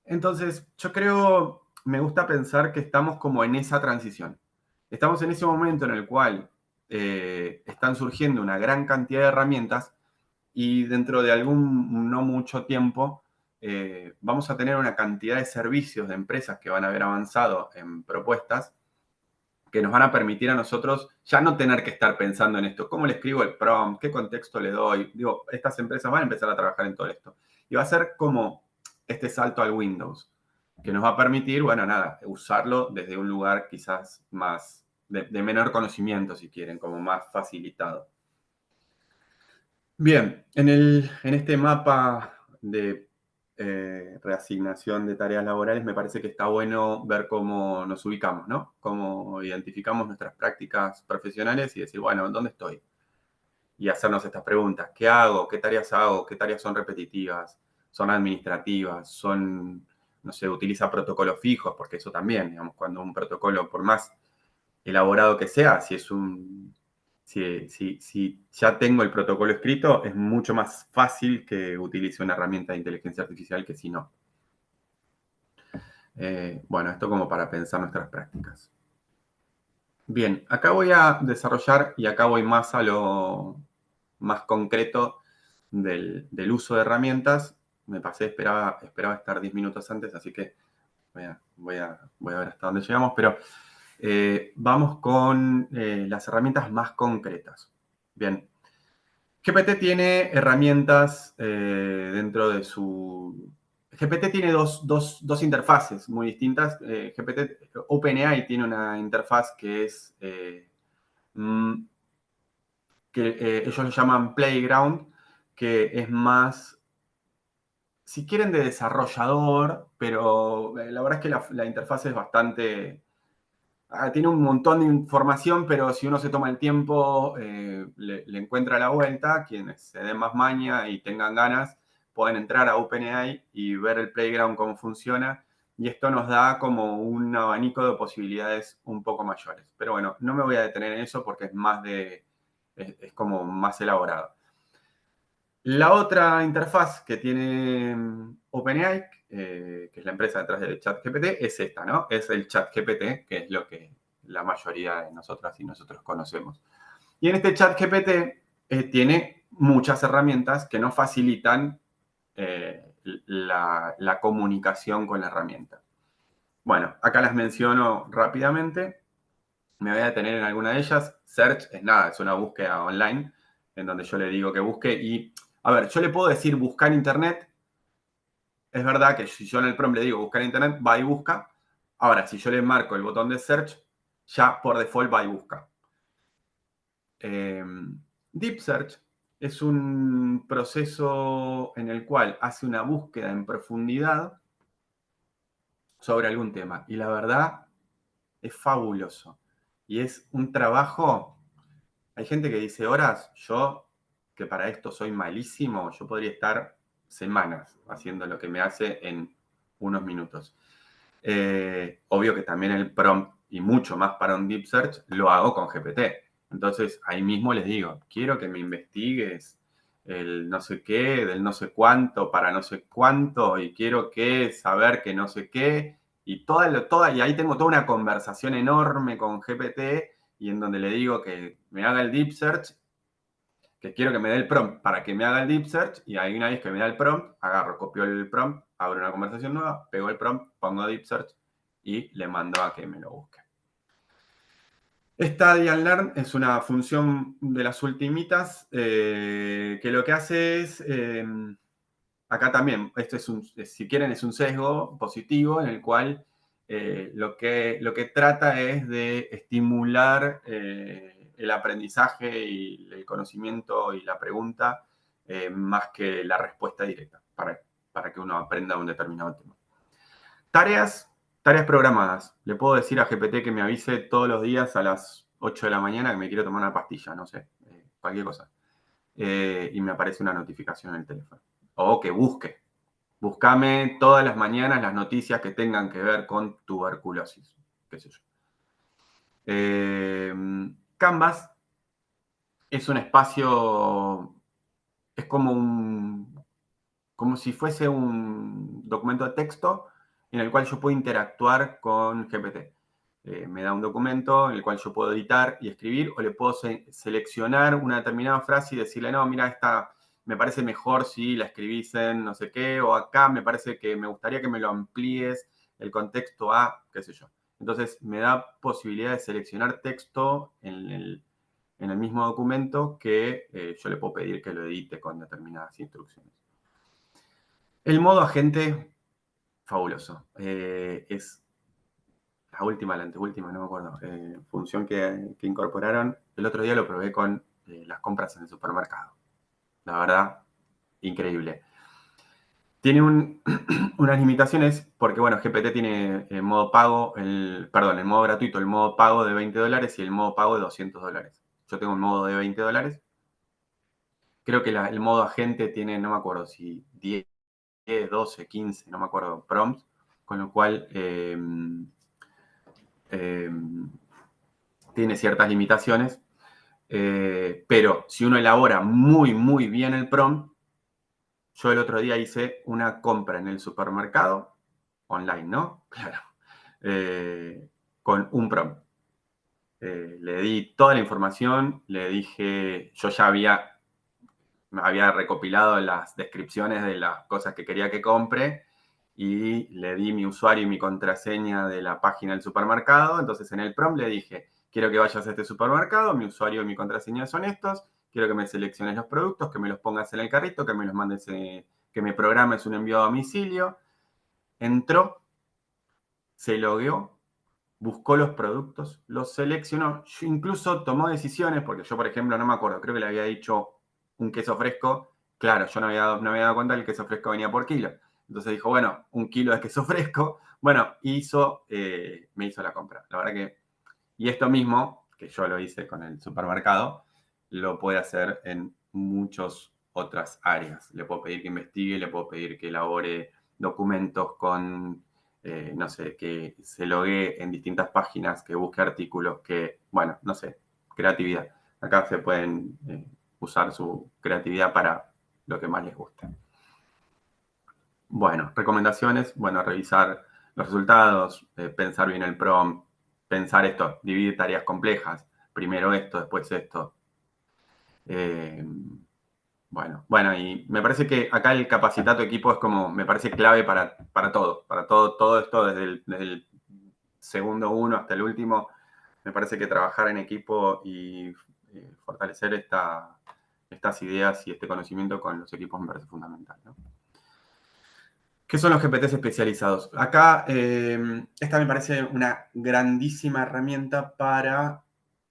Entonces, yo creo, me gusta pensar que estamos como en esa transición. Estamos en ese momento en el cual están surgiendo una gran cantidad de herramientas y dentro de algún no mucho tiempo vamos a tener una cantidad de servicios de empresas que van a haber avanzado en propuestas que nos van a permitir a nosotros ya no tener que estar pensando en esto. ¿Cómo le escribo el prompt? ¿Qué contexto le doy? Digo, estas empresas van a empezar a trabajar en todo esto. Y va a ser como este salto al Windows, que nos va a permitir, bueno, nada, usarlo desde un lugar quizás más, de menor conocimiento, si quieren, como más facilitado. Bien, en este mapa de reasignación de tareas laborales me parece que está bueno ver cómo nos ubicamos, ¿no? Cómo identificamos nuestras prácticas profesionales y decir, bueno, ¿dónde estoy? Y hacernos estas preguntas. ¿Qué hago? ¿Qué tareas hago? ¿Qué tareas son repetitivas? ¿Son administrativas? ¿Son, no sé, utiliza protocolos fijos? Porque eso también, digamos, cuando un protocolo, por más elaborado que sea, si ya tengo el protocolo escrito, es mucho más fácil que utilice una herramienta de inteligencia artificial que si no. Bueno, esto como para pensar nuestras prácticas. Bien, acá voy a desarrollar y acá voy más más concreto del uso de herramientas. Me pasé, esperaba estar 10 minutos antes, así que voy a ver hasta dónde llegamos, pero vamos con las herramientas más concretas. Bien. GPT tiene herramientas dentro de su... GPT tiene dos interfaces muy distintas. OpenAI tiene una interfaz que es que ellos lo llaman Playground, que es más, si quieren, de desarrollador, pero la verdad es que la interfaz es bastante... tiene un montón de información, pero si uno se toma el tiempo, le encuentra la vuelta. Quienes se den más maña y tengan ganas, pueden entrar a OpenAI y ver el Playground cómo funciona. Y esto nos da como un abanico de posibilidades un poco mayores. Pero bueno, no me voy a detener en eso porque es como más elaborado. La otra interfaz que tiene OpenAI, que es la empresa detrás del ChatGPT, es esta, ¿no? Es el ChatGPT, que es lo que la mayoría de nosotras y nosotros conocemos. Y en este ChatGPT tiene muchas herramientas que nos facilitan la comunicación con la herramienta. Bueno, acá las menciono rápidamente. Me voy a detener en alguna de ellas. Search es nada, es una búsqueda online en donde yo le digo que busque y, a ver, yo le puedo decir buscar internet. Es verdad que si yo en el prompt le digo buscar internet, va y busca. Ahora, si yo le marco el botón de search, ya por default va y busca. Deep Search es un proceso en el cual hace una búsqueda en profundidad sobre algún tema. Y la verdad es fabuloso. Y es un trabajo. Hay gente que dice horas, yo que para esto soy malísimo, yo podría estar semanas haciendo lo que me hace en unos minutos. Obvio que también el prompt y mucho más para un deep search lo hago con GPT. Entonces ahí mismo les digo, quiero que me investigues el no sé qué, del no sé cuánto para no sé cuánto, y quiero que saber que no sé qué, y y ahí tengo toda una conversación enorme con GPT, y en donde le digo que me haga el deep search, que quiero que me dé el prompt para que me haga el deep search, y ahí una vez que me da el prompt, agarro, copio el prompt, abro una conversación nueva, pego el prompt, pongo deep search y le mando a que me lo busque. Esta Learn es una función de las ultimitas que lo que hace es, acá también, esto si quieren, es un sesgo positivo en el cual lo que trata es de estimular el aprendizaje y el conocimiento y la pregunta más que la respuesta directa para que uno aprenda un determinado tema. Tareas programadas. Le puedo decir a GPT que me avise todos los días a las 8 de la mañana que me quiero tomar una pastilla, no sé, cualquier cosa. Y me aparece una notificación en el teléfono. O que busque. Búscame todas las mañanas las noticias que tengan que ver con tuberculosis, qué sé yo. Canvas es un espacio, es como si fuese un documento de texto en el cual yo puedo interactuar con GPT. Me da un documento en el cual yo puedo editar y escribir, o le puedo seleccionar una determinada frase y decirle, no, mira, esta me parece mejor si la escribís en no sé qué, o acá me parece que me gustaría que me lo amplíes el contexto a, qué sé yo. Entonces me da posibilidad de seleccionar texto en el mismo documento que yo le puedo pedir que lo edite con determinadas instrucciones. El modo agente, fabuloso. Es la anteúltima, no me acuerdo, función que incorporaron. El otro día lo probé con las compras en el supermercado. La verdad, increíble. Tiene unas limitaciones porque, bueno, GPT tiene el modo pago, el modo gratuito, el modo pago de $20 y el modo pago de $200. Yo tengo un modo de $20. Creo que el modo agente tiene, no me acuerdo si 10, 12, 15, no me acuerdo, prompts, con lo cual tiene ciertas limitaciones, pero si uno elabora muy, muy bien el prompt, yo el otro día hice una compra en el supermercado, online, ¿no? Claro, con un prompt. Le di toda la información, le dije, yo ya había había recopilado las descripciones de las cosas que quería que compre y le di mi usuario y mi contraseña de la página del supermercado. Entonces en el prompt le dije, quiero que vayas a este supermercado, mi usuario y mi contraseña son estos, quiero que me selecciones los productos, que me los pongas en el carrito, que me los mandes, que me programes un envío a domicilio. Entró, se logueó, buscó los productos, los seleccionó, incluso tomó decisiones, porque yo, por ejemplo, no me acuerdo, creo que le había dicho un queso fresco. Claro, yo no había dado cuenta que el queso fresco venía por kilo. Entonces dijo, bueno, 1 kilo de queso fresco. Bueno, me hizo la compra. La verdad que, y esto mismo, que yo lo hice con el supermercado, lo puede hacer en muchas otras áreas. Le puedo pedir que investigue, le puedo pedir que elabore documentos con no sé, que se loguee en distintas páginas, que busque artículos, que, bueno, no sé, creatividad. Acá se pueden usar su creatividad para lo que más les guste. Bueno, recomendaciones, bueno, revisar los resultados, pensar bien el prompt, pensar esto, dividir tareas complejas, primero esto, después esto. Eh, bueno, y me parece que acá el capacitar a tu equipo es como, me parece clave para todo esto, desde el segundo uno hasta el último. Me parece que trabajar en equipo y fortalecer estas ideas y este conocimiento con los equipos me parece fundamental, ¿no? ¿Qué son los GPTs especializados? Acá, esta me parece una grandísima herramienta para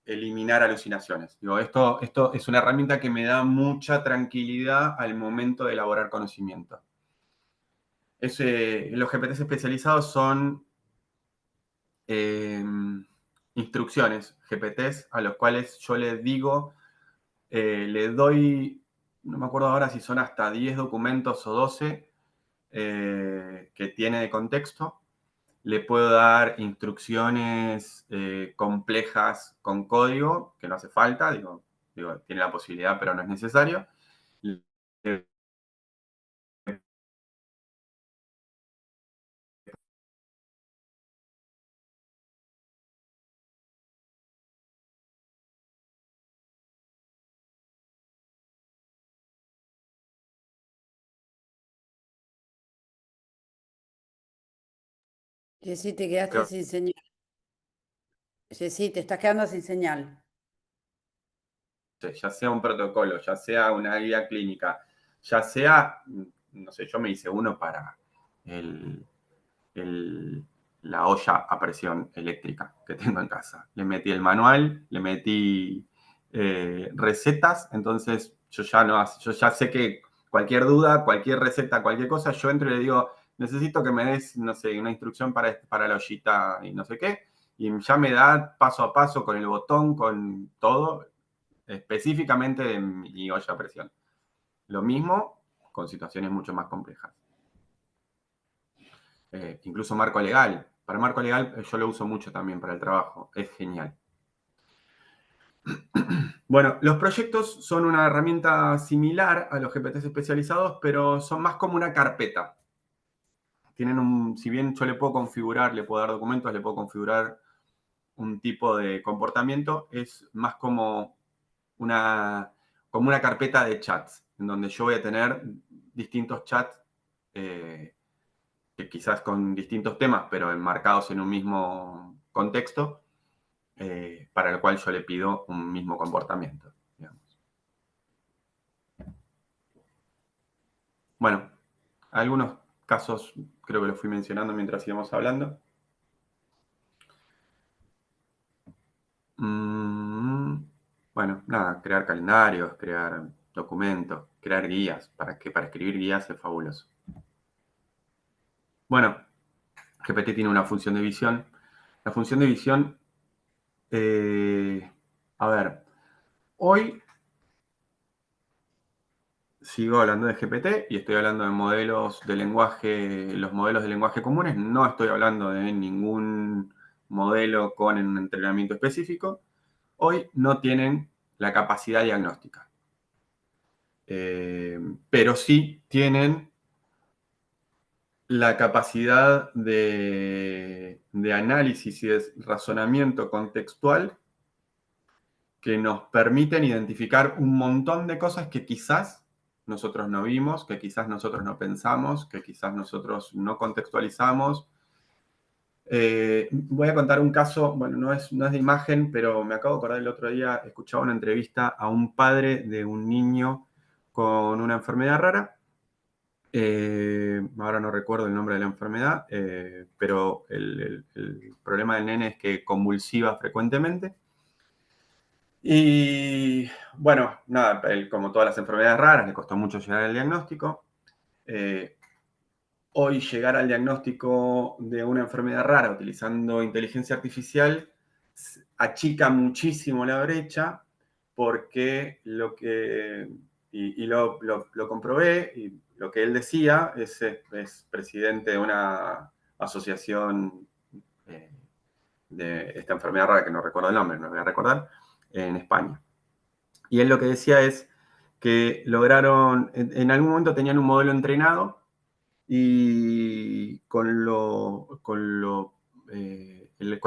eliminar alucinaciones. Digo, esto es una herramienta que me da mucha tranquilidad al momento de elaborar conocimiento. Los GPTs especializados son instrucciones, GPTs, a los cuales yo les digo, les doy, no me acuerdo ahora si son hasta 10 documentos o 12 que tiene de contexto. Le puedo dar instrucciones complejas con código, que no hace falta, digo, tiene la posibilidad, pero no es necesario. Jessy, te quedaste sin señal. Jessy, te estás quedando sin señal. Ya sea un protocolo, ya sea una guía clínica, ya sea, no sé, yo me hice uno para el, la olla a presión eléctrica que tengo en casa. Le metí el manual, le metí recetas, entonces yo ya sé que cualquier duda, cualquier receta, cualquier cosa, yo entro y le digo, necesito que me des, no sé, una instrucción para la ollita y no sé qué, y ya me da paso a paso con el botón, con todo, específicamente de mi olla a presión. Lo mismo con situaciones mucho más complejas. Incluso marco legal. Para marco legal yo lo uso mucho también para el trabajo. Es genial. Bueno, los proyectos son una herramienta similar a los GPTs especializados, pero son más como una carpeta. Si bien yo le puedo configurar, le puedo dar documentos, le puedo configurar un tipo de comportamiento, es más como una carpeta de chats, en donde yo voy a tener distintos chats que quizás con distintos temas, pero enmarcados en un mismo contexto, para el cual yo le pido un mismo comportamiento, digamos. Bueno, algunos casos creo que los fui mencionando mientras íbamos hablando. Bueno, nada, crear calendarios, crear documentos, crear guías, para escribir guías es fabuloso. Bueno, GPT tiene una función de visión. La función de visión, a ver, hoy sigo hablando de GPT y estoy hablando de modelos de lenguaje, los modelos de lenguaje comunes. No estoy hablando de ningún modelo con un entrenamiento específico. Hoy no tienen la capacidad diagnóstica. Pero sí tienen la capacidad de análisis y de razonamiento contextual que nos permiten identificar un montón de cosas que quizás nosotros no vimos, que quizás nosotros no pensamos, que quizás nosotros no contextualizamos. Voy a contar un caso, bueno, no es de imagen, pero me acabo de acordar el otro día, escuchaba una entrevista a un padre de un niño con una enfermedad rara. Ahora no recuerdo el nombre de la enfermedad, pero el problema del nene es que convulsiva frecuentemente. Y bueno, nada, como todas las enfermedades raras, le costó mucho llegar al diagnóstico. Hoy llegar al diagnóstico de una enfermedad rara utilizando inteligencia artificial achica muchísimo la brecha porque lo comprobé, y lo que él decía es presidente de una asociación eh, de esta enfermedad rara, que no recuerdo el nombre, no lo voy a recordar, en España. Y él lo que decía es que lograron, en algún momento tenían un modelo entrenado y con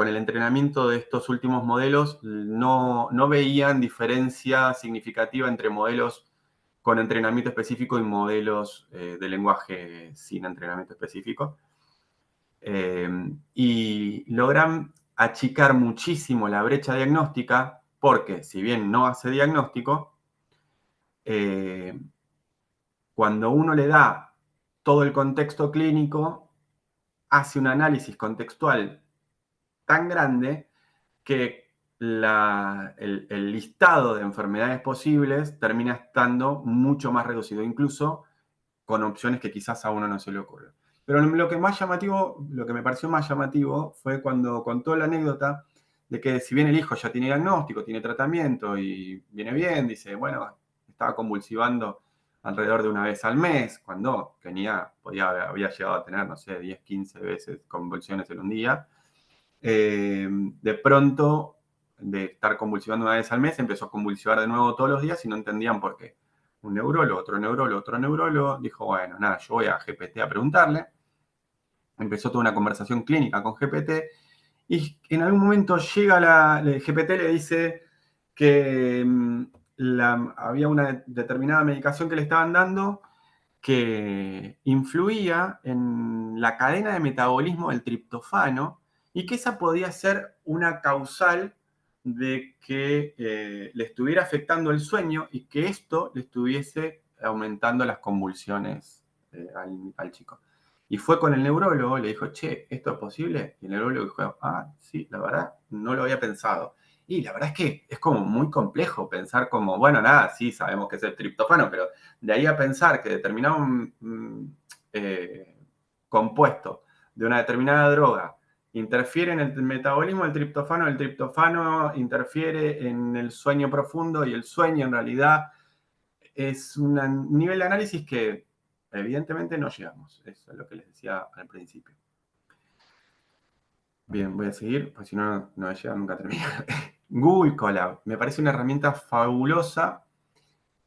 el entrenamiento de estos últimos modelos no veían diferencia significativa entre modelos con entrenamiento específico y modelos de lenguaje sin entrenamiento específico. Y logran achicar muchísimo la brecha diagnóstica porque, si bien no hace diagnóstico, cuando uno le da todo el contexto clínico, hace un análisis contextual tan grande que el listado de enfermedades posibles termina estando mucho más reducido, incluso con opciones que quizás a uno no se le ocurre. Pero lo que me pareció más llamativo fue cuando contó la anécdota de que, si bien el hijo ya tiene diagnóstico, tiene tratamiento y viene bien, dice, bueno, estaba convulsivando alrededor de una vez al mes, cuando había llegado a tener, no sé, 10, 15 veces convulsiones en un día. De pronto, de estar convulsionando una vez al mes, empezó a convulsionar de nuevo todos los días y no entendían por qué. Un neurólogo, otro neurólogo, dijo, bueno, nada, yo voy a GPT a preguntarle. Empezó toda una conversación clínica con GPT y en algún momento llega el GPT le dice que había una determinada medicación que le estaban dando que influía en la cadena de metabolismo del triptofano y que esa podía ser una causal de que le estuviera afectando el sueño y que esto le estuviese aumentando las convulsiones al chico. Y fue con el neurólogo, le dijo, che, ¿esto es posible? Y el neurólogo dijo, sí, la verdad, no lo había pensado. Y la verdad es que es como muy complejo pensar como, bueno, nada, sí, sabemos que es el triptofano, pero de ahí a pensar que determinado compuesto de una determinada droga interfiere en el metabolismo del triptofano, el triptofano interfiere en el sueño profundo y el sueño en realidad es un nivel de análisis que evidentemente no llegamos. Eso es lo que les decía al principio. Bien, voy a seguir, porque si no, no voy a llegar nunca a terminar. Google Colab me parece una herramienta fabulosa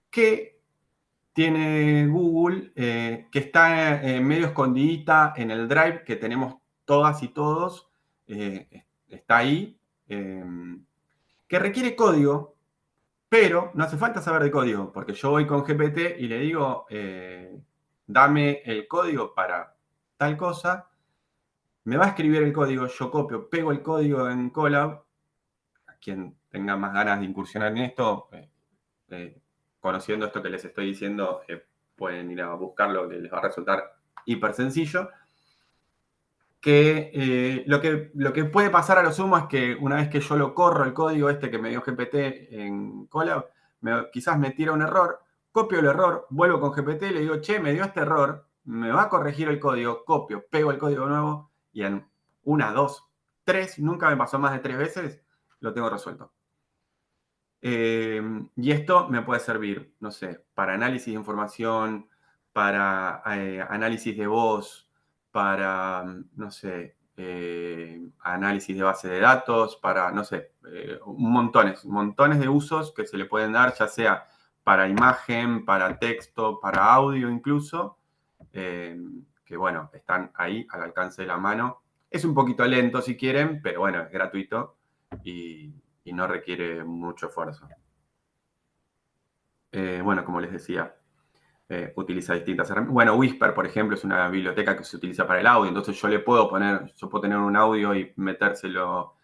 que tiene Google, que está medio escondidita en el Drive que tenemos todas y todos, está ahí, que requiere código, pero no hace falta saber de código, porque yo voy con GPT y le digo, dame el código para tal cosa, me va a escribir el código, yo copio, pego el código en Colab. A quien tenga más ganas de incursionar en esto, conociendo esto que les estoy diciendo, pueden ir a buscarlo, que les va a resultar hiper sencillo. Que lo que puede pasar a lo sumo es que una vez que yo lo corro, el código este que me dio GPT en Colab, quizás me tira un error, copio el error, vuelvo con GPT, le digo, che, me dio este error, me va a corregir el código, copio, pego el código nuevo y en una, dos, tres, nunca me pasó más de 3 veces, lo tengo resuelto. Y esto me puede servir, no sé, para análisis de información, para análisis de voz, para, no sé, análisis de base de datos, para, no sé, montones de usos que se le pueden dar, ya sea para imagen, para texto, para audio incluso, que bueno, están ahí al alcance de la mano. Es un poquito lento si quieren, pero bueno, es gratuito y no requiere mucho esfuerzo. Bueno, como les decía, utiliza distintas herramientas. Bueno, Whisper, por ejemplo, es una biblioteca que se utiliza para el audio, entonces yo puedo tener un audio y metérselo,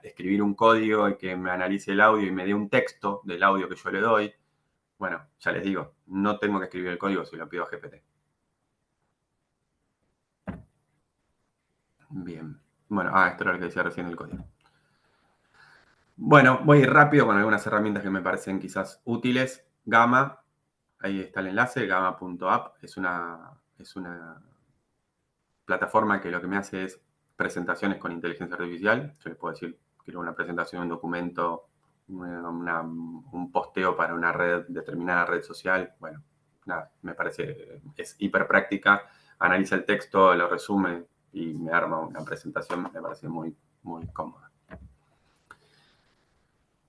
escribir un código y que me analice el audio y me dé un texto del audio que yo le doy. Bueno, ya les digo, no tengo que escribir el código si lo pido a GPT. Bien. Bueno, esto era lo que decía recién el código. Bueno, voy a ir rápido con algunas herramientas que me parecen quizás útiles. Gamma, ahí está el enlace, gamma.app, es una plataforma que lo que me hace es presentaciones con inteligencia artificial. Yo les puedo decir, quiero una presentación, un documento, un posteo para una red, determinada red social. Bueno, nada, me parece, es hiper práctica, analiza el texto, lo resume y me arma una presentación, me parece muy, muy cómoda.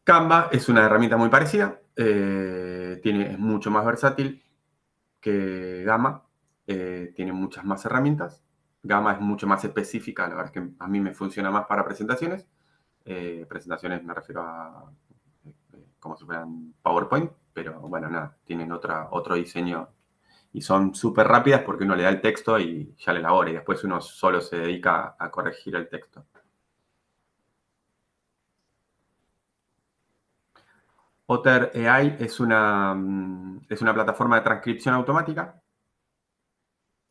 Canva es una herramienta muy parecida, es mucho más versátil que Gamma, tiene muchas más herramientas. Gamma es mucho más específica, la verdad es que a mí me funciona más para presentaciones. Presentaciones me refiero a como si fueran PowerPoint, pero bueno, nada, tienen otro diseño y son súper rápidas porque uno le da el texto y ya le elabora y después uno solo se dedica a corregir el texto. Otter AI es una plataforma de transcripción automática.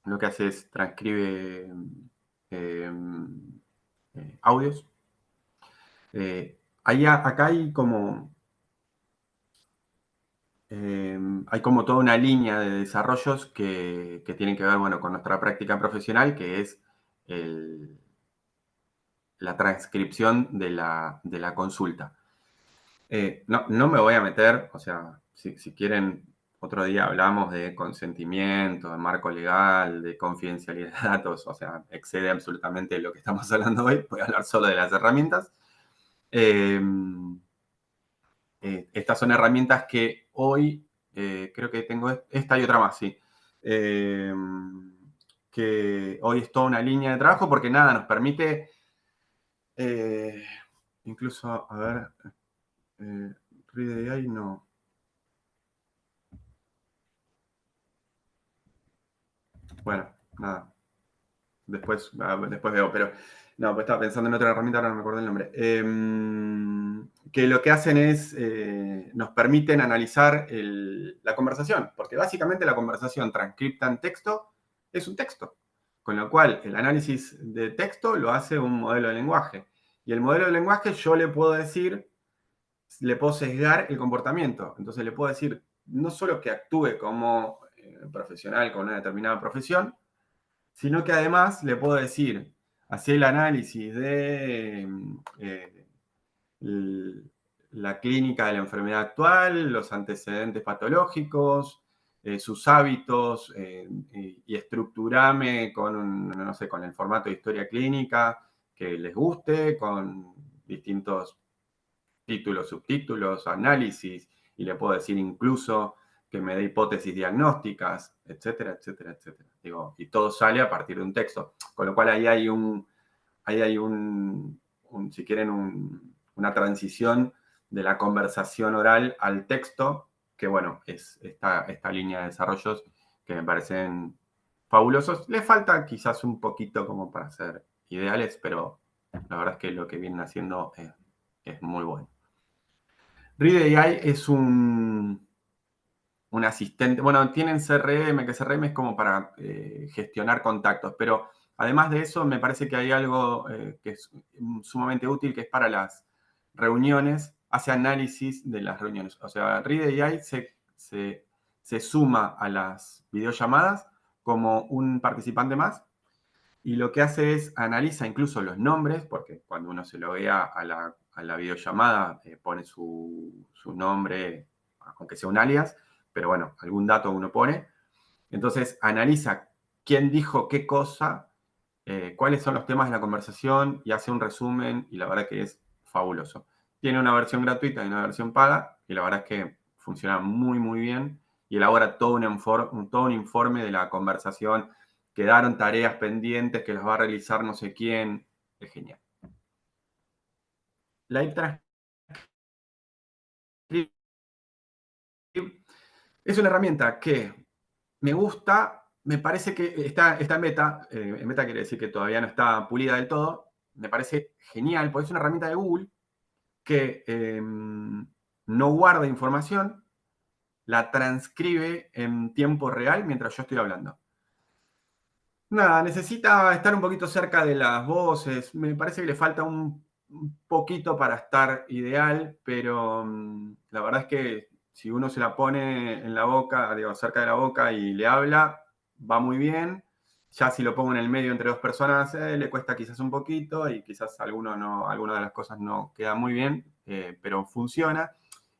Lo que hace es transcribe audios. Acá hay como toda una línea de desarrollos que tienen que ver, bueno, con nuestra práctica profesional, que es la transcripción de la consulta. No me voy a meter, o sea, si quieren, otro día hablamos de consentimiento, de marco legal, de confidencialidad de datos, o sea, excede absolutamente lo que estamos hablando hoy. Voy a hablar solo de las herramientas. Estas son herramientas que hoy, creo que tengo esta y otra más, sí. Que hoy es toda una línea de trabajo porque nada, nos permite, incluso, a ver, Read AI no. Bueno, nada. Después veo, pero no, pues estaba pensando en otra herramienta, ahora no me acuerdo el nombre. Que lo que hacen es, nos permiten analizar la conversación, porque básicamente la conversación transcripta en texto es un texto, con lo cual el análisis de texto lo hace un modelo de lenguaje. Y el modelo de lenguaje yo le puedo decir, le puedo sesgar el comportamiento. Entonces le puedo decir no solo que actúe como profesional con una determinada profesión, sino que además le puedo decir, hacer el análisis de la clínica de la enfermedad actual, los antecedentes patológicos, sus hábitos, y estructurarme no sé, con el formato de historia clínica que les guste, con distintos títulos, subtítulos, análisis, y le puedo decir incluso que me dé hipótesis diagnósticas, etcétera, etcétera, etcétera. Digo, y todo sale a partir de un texto. Con lo cual ahí hay si quieren, una transición de la conversación oral al texto, que bueno, es esta línea de desarrollos que me parecen fabulosos. Le falta quizás un poquito como para ser ideales, pero la verdad es que lo que vienen haciendo es muy bueno. Read AI es un asistente. Bueno, tienen CRM, que CRM es como para gestionar contactos, pero además de eso, me parece que hay algo que es sumamente útil, que es para las reuniones, hace análisis de las reuniones. O sea, Read AI se suma a las videollamadas como un participante más y lo que hace es analiza incluso los nombres, porque cuando uno se loguea a la videollamada pone su nombre, aunque sea un alias, pero bueno, algún dato uno pone. Entonces analiza quién dijo qué cosa, cuáles son los temas de la conversación y hace un resumen y la verdad que es fabuloso. Tiene una versión gratuita y una versión paga y la verdad es que funciona muy, muy bien y elabora todo un informe de la conversación. Quedaron tareas pendientes que las va a realizar no sé quién. Es genial. Live Transcript es una herramienta que me gusta, me parece que está en beta. En beta quiere decir que todavía no está pulida del todo. Me parece genial, porque es una herramienta de Google que no guarda información, la transcribe en tiempo real mientras yo estoy hablando. Nada, necesita estar un poquito cerca de las voces. Me parece que le falta un poquito para estar ideal, pero la verdad es que si uno se la pone en la boca, digo, cerca de la boca y le habla, va muy bien. Ya si lo pongo en el medio entre dos personas, le cuesta quizás un poquito y quizás alguna de las cosas no queda muy bien, pero funciona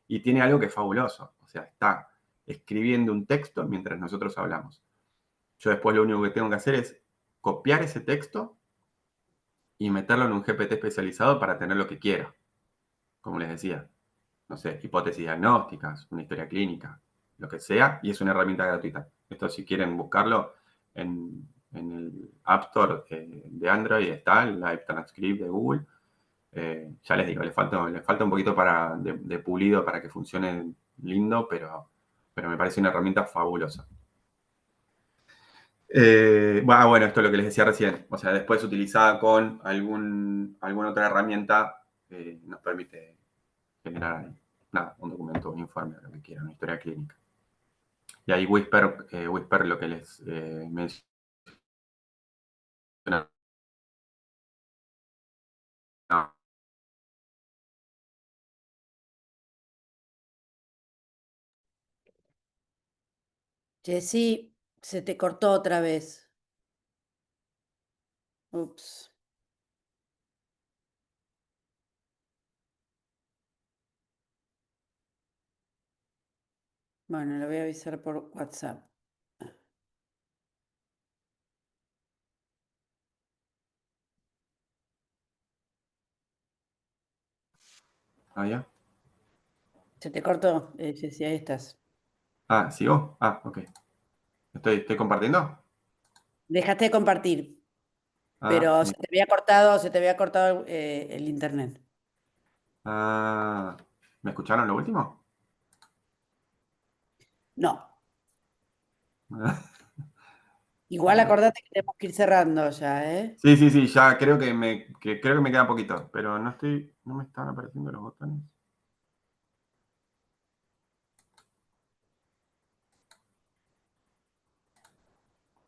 y tiene algo que es fabuloso. O sea, está escribiendo un texto mientras nosotros hablamos. Yo después lo único que tengo que hacer es copiar ese texto y meterlo en un GPT especializado para tener lo que quiero. Como les decía, no sé, hipótesis diagnósticas, una historia clínica, lo que sea, y es una herramienta gratuita. Esto si quieren buscarlo en el App Store de Android está el Live Transcript de Google. Ya les digo, le falta un poquito de pulido para que funcione lindo, pero me parece una herramienta fabulosa. Bueno, esto es lo que les decía recién. O sea, después utilizada con alguna otra herramienta, nos permite generar nada, un documento, un informe, lo que quieran, una historia clínica. Y ahí Whisper lo que les mencionaba. Jessy, se te cortó otra vez. Ups. Bueno, lo voy a avisar por WhatsApp. Ah, ya. Se te cortó, Jessy, ahí estás. Ah, ¿sigo? Ah, ok. ¿Estoy compartiendo? Dejaste de compartir, Ah, pero se te había cortado el internet. ah, ¿me escucharon lo último? No. A Igual ver. acordate que tenemos que ir cerrando ya, ¿eh? Sí, sí, sí, ya creo que me queda poquito, pero no me están apareciendo los botones.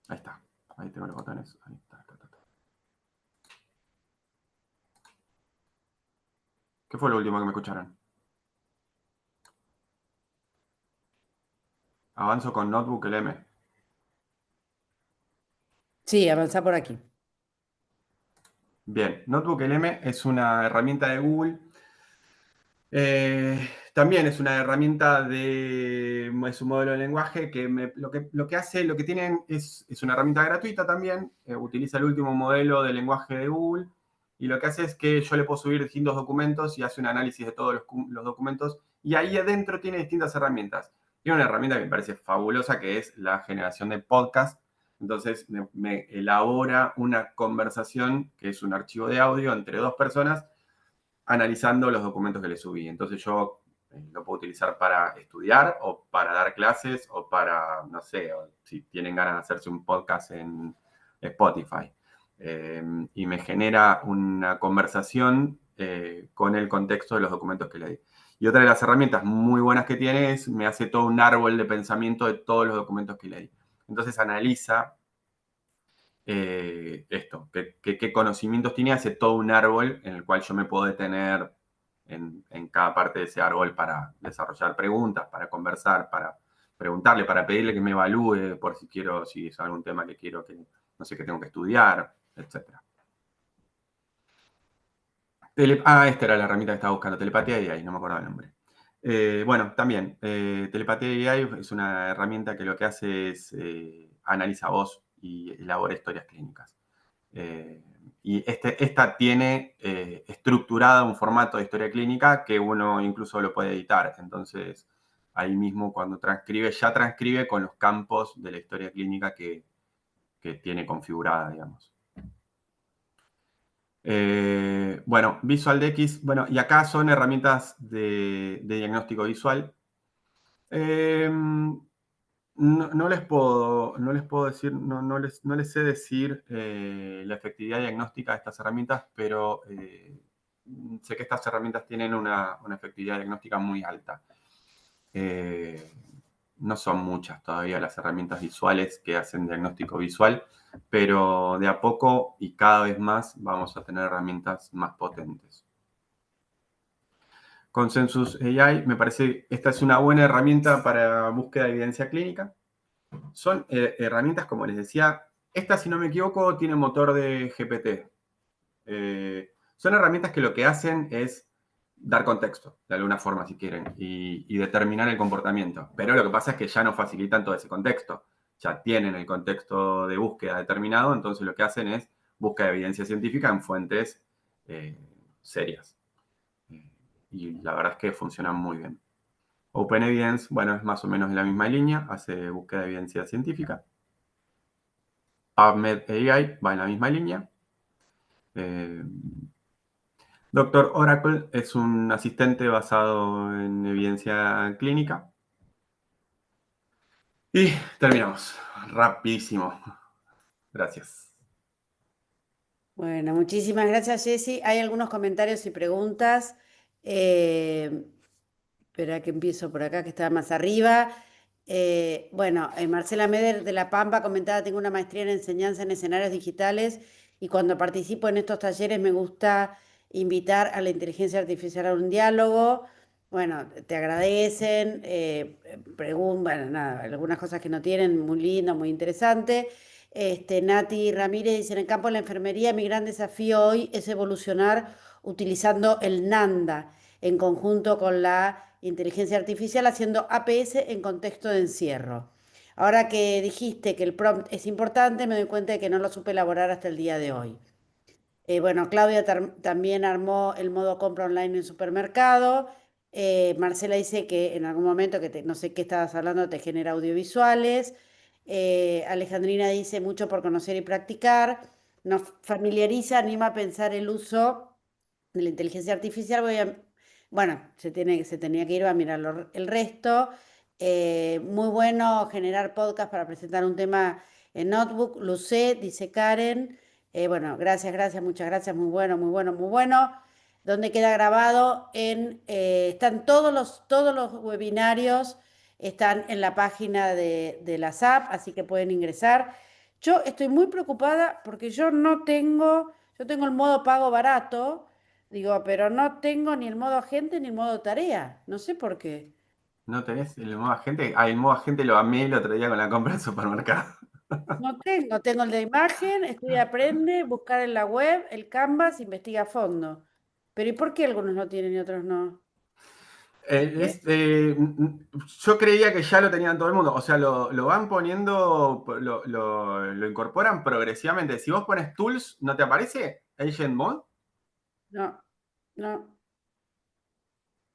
Ahí está. Ahí tengo los botones. Ahí está. ¿Qué fue lo último que me escucharon? Avanzo con Notebook LM. Sí, avanzá por aquí. Bien, Notebook LM es una herramienta de Google. También es una herramienta es un modelo de lenguaje que lo que tienen es una herramienta gratuita también. Utiliza el último modelo de lenguaje de Google y lo que hace es que yo le puedo subir distintos documentos y hace un análisis de todos los documentos y ahí adentro tiene distintas herramientas. Tiene una herramienta que me parece fabulosa que es la generación de podcast. Entonces me elabora una conversación que es un archivo de audio entre dos personas analizando los documentos que le subí. Entonces yo lo puedo utilizar para estudiar o para dar clases o para, no sé, o si tienen ganas de hacerse un podcast en Spotify. Y me genera una conversación con el contexto de los documentos que le di. Y otra de las herramientas muy buenas que tiene es me hace todo un árbol de pensamiento de todos los documentos que le di. Entonces analiza qué conocimientos tiene, hace todo un árbol en el cual yo me puedo detener en cada parte de ese árbol para desarrollar preguntas, para conversar, para preguntarle, para pedirle que me evalúe por si es algún tema que quiero que, no sé, que tengo que estudiar, etc. Esta era la herramienta que estaba buscando, Telepatía AI, no me acuerdo el nombre. Bueno, también, Telepatía AI es una herramienta que lo que hace es analiza voz y elabora historias clínicas. Y esta tiene estructurada un formato de historia clínica que uno incluso lo puede editar. Entonces, ahí mismo cuando ya transcribe con los campos de la historia clínica que tiene configurada, digamos. Bueno, VisualDx, bueno, y acá son herramientas de diagnóstico visual. no les puedo decir, no les sé decir la efectividad diagnóstica de estas herramientas, pero sé que estas herramientas tienen una efectividad diagnóstica muy alta. No son muchas todavía las herramientas visuales que hacen diagnóstico visual, pero de a poco y cada vez más vamos a tener herramientas más potentes. Consensus AI, me parece, esta es una buena herramienta para búsqueda de evidencia clínica. Son herramientas, como les decía, esta, si no me equivoco, tiene motor de GPT. Son herramientas que lo que hacen es dar contexto, de alguna forma, si quieren, y determinar el comportamiento. Pero lo que pasa es que ya no facilitan todo ese contexto. Ya tienen el contexto de búsqueda determinado, entonces lo que hacen es búsqueda de evidencia científica en fuentes serias. Y la verdad es que funcionan muy bien. OpenEvidence, bueno, es más o menos en la misma línea, hace búsqueda de evidencia científica. PubMed AI va en la misma línea. Doctor Oracle es un asistente basado en evidencia clínica. Y terminamos. Rapidísimo. Gracias. Bueno, muchísimas gracias, Jessy. Hay algunos comentarios y preguntas. Eh, Espera que empiezo por acá, que está más arriba. Bueno, Marcela Meder de La Pampa comentaba, tengo una maestría en enseñanza en escenarios digitales y cuando participo en estos talleres me gusta invitar a la inteligencia artificial a un diálogo. Bueno, te agradecen, preguntan, nada, algunas cosas que no tienen, muy lindo, muy interesante. Nati Ramírez dice, en el campo de la enfermería mi gran desafío hoy es evolucionar utilizando el NANDA en conjunto con la inteligencia artificial haciendo APS en contexto de encierro. Ahora que dijiste que el prompt es importante, me doy cuenta de que no lo supe elaborar hasta el día de hoy. Bueno, Claudia también armó el modo compra online en supermercado. Marcela dice que en algún momento, no sé qué estabas hablando, te genera audiovisuales. Alejandrina dice mucho por conocer y practicar. Nos familiariza, anima a pensar el uso de la inteligencia artificial. Bueno, se tenía que ir a mirar el resto. Muy bueno generar podcast para presentar un tema en Notebook. Lucé, dice Karen. Bueno, gracias, muchas gracias, muy bueno, muy bueno, muy bueno. Donde queda grabado están todos los webinarios, están en la página de la SAP, así que pueden ingresar. Yo estoy muy preocupada porque yo tengo el modo pago barato, digo, pero no tengo ni el modo agente ni el modo tarea, no sé por qué. ¿No tenés el modo agente? Ah, el modo agente lo amé el otro día con la compra del supermercado. No tengo el de imagen, estudia, aprende, buscar en la web, el Canvas, investiga a fondo. Pero ¿y por qué algunos lo tienen y otros no? ¿Eh? Yo creía que ya lo tenían todo el mundo. O sea, lo van poniendo, lo incorporan progresivamente. Si vos pones Tools, ¿no te aparece Agent Mode? No, no.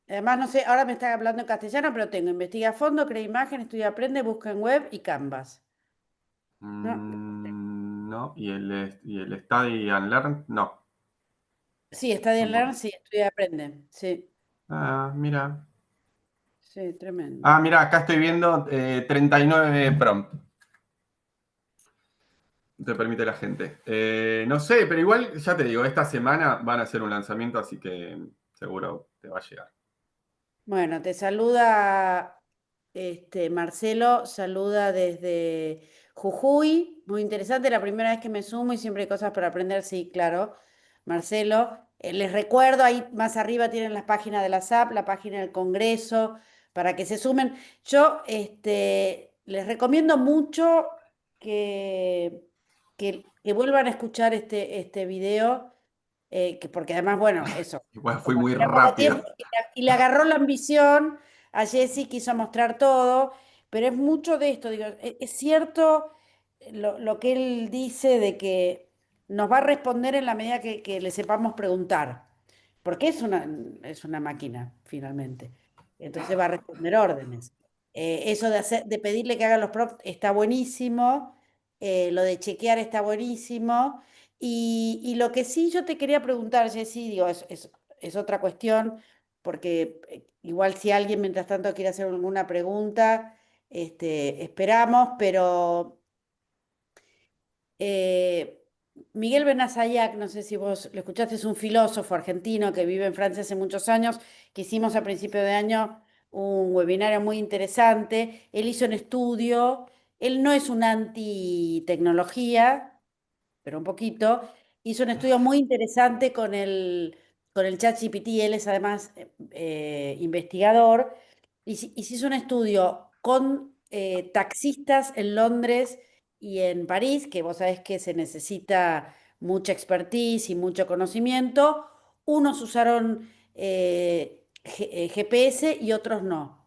Además, no sé, ahora me están hablando en castellano, pero tengo investiga a fondo, crea imagen, estudia, aprende, busca en web y Canvas. No, No. ¿Y el Study and Learn? No. sí, está bien learn, Tampoco. sí, estudia, aprende. Sí, Ah, mira. sí, tremendo. Ah, mira, acá estoy viendo 39 prompt. Te permite la gente. No sé, pero igual, ya te digo, esta semana van a hacer un lanzamiento, así que seguro te va a llegar. Bueno, te saluda Marcelo, saluda desde Jujuy. Muy interesante, la primera vez que me sumo y siempre hay cosas para aprender, sí, claro. Marcelo, les recuerdo, ahí más arriba tienen las páginas de la SAP, la página del Congreso, para que se sumen. Yo les recomiendo mucho que, que vuelvan a escuchar este video, porque además, bueno, eso Igual fui como muy tenía poco rápido. tiempo y le agarró la ambición a Jessy, quiso mostrar todo, pero es mucho de esto, digo, es cierto lo que él dice de que nos va a responder en la medida que le sepamos preguntar, porque es una máquina, finalmente. Entonces va a responder órdenes. Eso de pedirle que haga los prompts está buenísimo, lo de chequear está buenísimo. Y lo que sí yo te quería preguntar, Jessy, digo, es otra cuestión, porque igual si alguien mientras tanto quiere hacer alguna pregunta, esperamos, pero eh, Miguel Benazayac, no sé si vos lo escuchaste, es un filósofo argentino que vive en Francia hace muchos años, que hicimos a principio de año un webinario muy interesante. Él hizo un estudio, él no es un anti-tecnología, pero un poquito, hizo un estudio muy interesante con el ChatGPT, él es además investigador, y se hizo un estudio con taxistas en Londres y en París, que vos sabés que se necesita mucha expertise y mucho conocimiento. Unos usaron GPS y otros no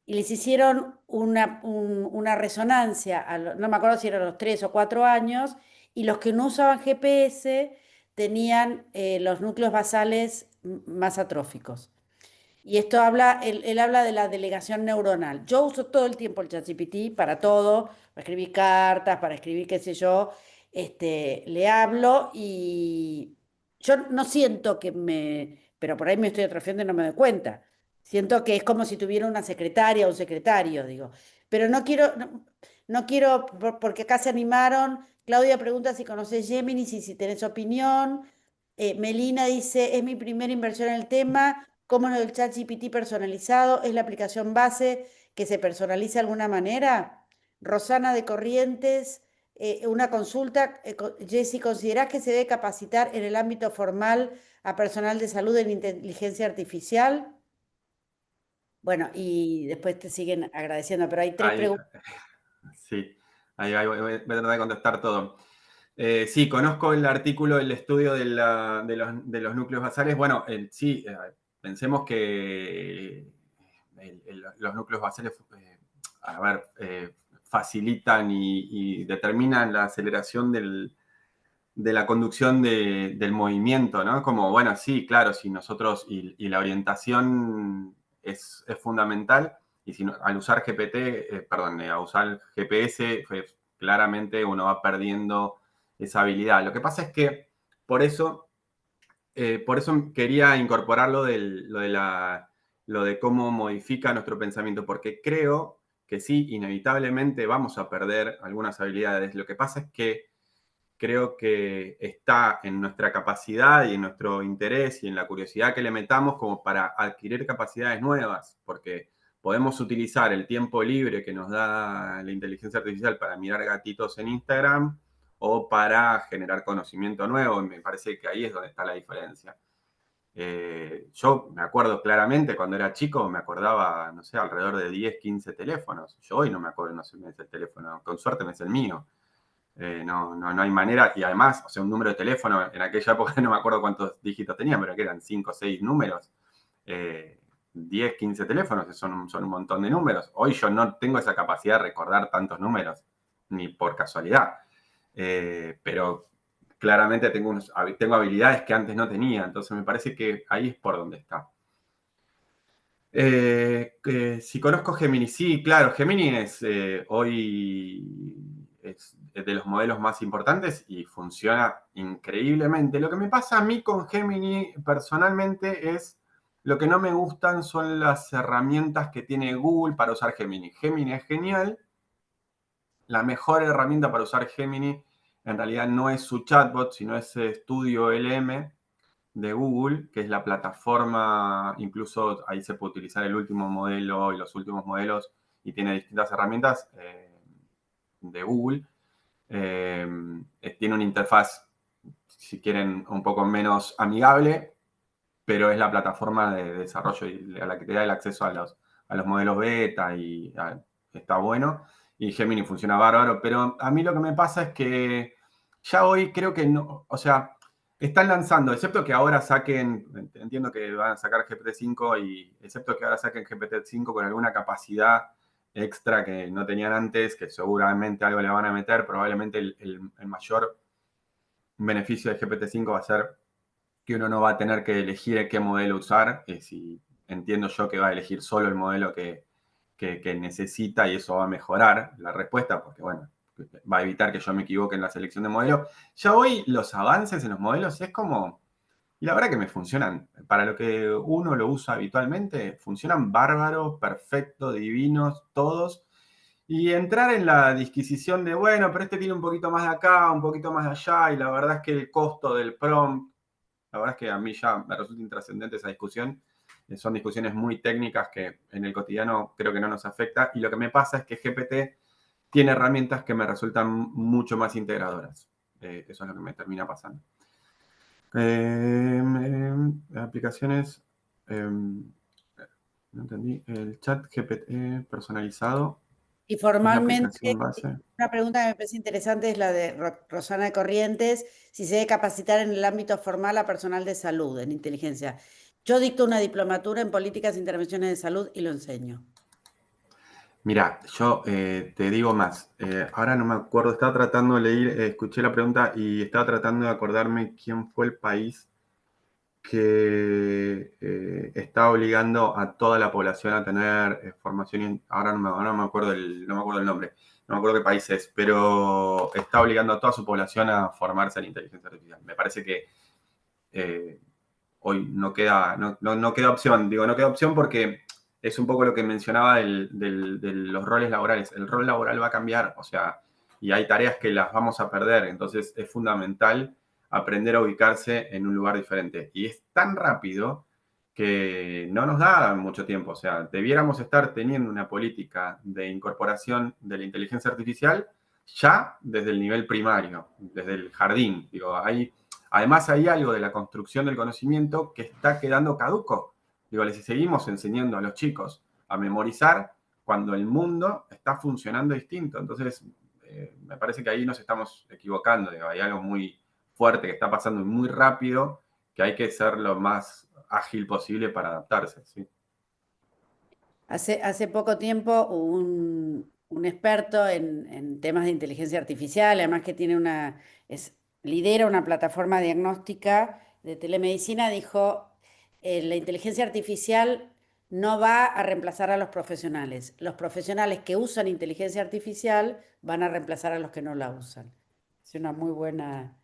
y les hicieron una resonancia, no me acuerdo si eran los 3 o 4 años, y los que no usaban GPS tenían los núcleos basales más atróficos. Y esto habla, él habla de la delegación neuronal. Yo uso todo el tiempo el ChatGPT para todo, para escribir cartas, para escribir qué sé yo. Le hablo y yo no siento pero por ahí me estoy atrofiando y no me doy cuenta. Siento que es como si tuviera una secretaria o un secretario, digo. Pero no quiero, porque acá se animaron. Claudia pregunta si conoces Gemini, si tenés opinión. Melina dice, es mi primera inversión en el tema. ¿Cómo es lo del chat GPT personalizado? ¿Es la aplicación base que se personaliza de alguna manera? Rosana de Corrientes, una consulta. Jessy, ¿considerás que se debe capacitar en el ámbito formal a personal de salud en inteligencia artificial? Bueno, y después te siguen agradeciendo, pero hay tres Ahí, preguntas. sí, ahí voy a tratar de contestar todo. Sí, conozco el artículo, el estudio de los núcleos basales. Bueno, sí, pensemos que los núcleos basales, a ver, facilitan y determinan la aceleración de la conducción del movimiento, ¿no? Como, bueno, sí, claro, si nosotros, y la orientación es fundamental, y si al usar GPT, perdón, a usar GPS, pues, claramente uno va perdiendo esa habilidad. Lo que pasa es que por eso quería incorporar lo de cómo modifica nuestro pensamiento, porque creo que sí, inevitablemente vamos a perder algunas habilidades. Lo que pasa es que creo que está en nuestra capacidad y en nuestro interés y en la curiosidad que le metamos como para adquirir capacidades nuevas, porque podemos utilizar el tiempo libre que nos da la inteligencia artificial para mirar gatitos en Instagram o para generar conocimiento nuevo, y me parece que ahí es donde está la diferencia. Yo me acuerdo claramente cuando era chico, me acordaba, no sé, alrededor de 10, 15 teléfonos. Yo hoy no me acuerdo, no sé, me es el teléfono, con suerte me es el mío. No hay manera, y además, o sea, un número de teléfono, en aquella época no me acuerdo cuántos dígitos tenía, pero que eran 5 o 6 números, 10, 15 teléfonos, que son un montón de números. Hoy yo no tengo esa capacidad de recordar tantos números, ni por casualidad. Pero claramente tengo habilidades que antes no tenía, entonces me parece que ahí es por donde está. Si conozco Gemini, sí, claro, Gemini es de los modelos más importantes y funciona increíblemente. Lo que me pasa a mí con Gemini personalmente es, lo que no me gustan son las herramientas que tiene Google para usar Gemini. Gemini es genial. La mejor herramienta para usar Gemini en realidad no es su chatbot, sino es Studio LM de Google, que es la plataforma. Incluso ahí se puede utilizar el último modelo y los últimos modelos, y tiene distintas herramientas de Google. Tiene una interfaz, si quieren, un poco menos amigable, pero es la plataforma de desarrollo y a la que te da el acceso a los modelos beta, y está bueno. Y Gemini funciona bárbaro, pero a mí lo que me pasa es que ya hoy creo que no, o sea, están lanzando, excepto que ahora saquen, entiendo que van a sacar GPT-5, y excepto que ahora saquen GPT-5 con alguna capacidad extra que no tenían antes, que seguramente algo le van a meter. Probablemente el mayor beneficio de GPT-5 va a ser que uno no va a tener que elegir qué modelo usar, si entiendo yo que va a elegir solo el modelo que necesita, y eso va a mejorar la respuesta, porque bueno, va a evitar que yo me equivoque en la selección de modelo. Ya hoy los avances en los modelos es como, y la verdad que me funcionan, para lo que uno lo usa habitualmente, funcionan bárbaros, perfectos, divinos, todos. Y entrar en la disquisición de, bueno, pero este tiene un poquito más de acá, un poquito más de allá, y la verdad es que el costo del prompt, la verdad es que a mí ya me resulta intrascendente esa discusión. Son discusiones muy técnicas que en el cotidiano creo que no nos afecta. Y lo que me pasa es que GPT tiene herramientas que me resultan mucho más integradoras. Eso es lo que me termina pasando. Aplicaciones. No entendí. El chat GPT personalizado Y es la formalmente, aplicación base. una pregunta que me parece interesante es la de Rosana de Corrientes, si se debe capacitar en el ámbito formal a personal de salud en inteligencia. Yo dicto una diplomatura en políticas e intervenciones de salud y lo enseño. Mira, yo te digo más. Ahora no me acuerdo, estaba tratando de leer, escuché la pregunta y estaba tratando de acordarme quién fue el país que está obligando a toda la población a tener formación. Ahora no me acuerdo no me acuerdo el nombre, no me acuerdo qué país es, pero está obligando a toda su población a formarse en inteligencia artificial. Me parece que eh, hoy no queda opción. Digo, no queda opción porque es un poco lo que mencionaba de los roles laborales. El rol laboral va a cambiar, o sea, y hay tareas que las vamos a perder, entonces es fundamental aprender a ubicarse en un lugar diferente. Y es tan rápido que no nos da mucho tiempo, o sea, debiéramos estar teniendo una política de incorporación de la inteligencia artificial ya desde el nivel primario, desde el jardín. Digo, además hay algo de la construcción del conocimiento que está quedando caduco. Digo, les seguimos enseñando a los chicos a memorizar cuando el mundo está funcionando distinto. Entonces, me parece que ahí nos estamos equivocando. Digo, hay algo muy fuerte que está pasando muy rápido, que hay que ser lo más ágil posible para adaptarse. ¿Sí? Hace poco tiempo un experto en temas de inteligencia artificial, además que tiene lidera una plataforma diagnóstica de telemedicina, dijo, la inteligencia artificial no va a reemplazar a los profesionales. Los profesionales que usan inteligencia artificial van a reemplazar a los que no la usan. Es una muy buena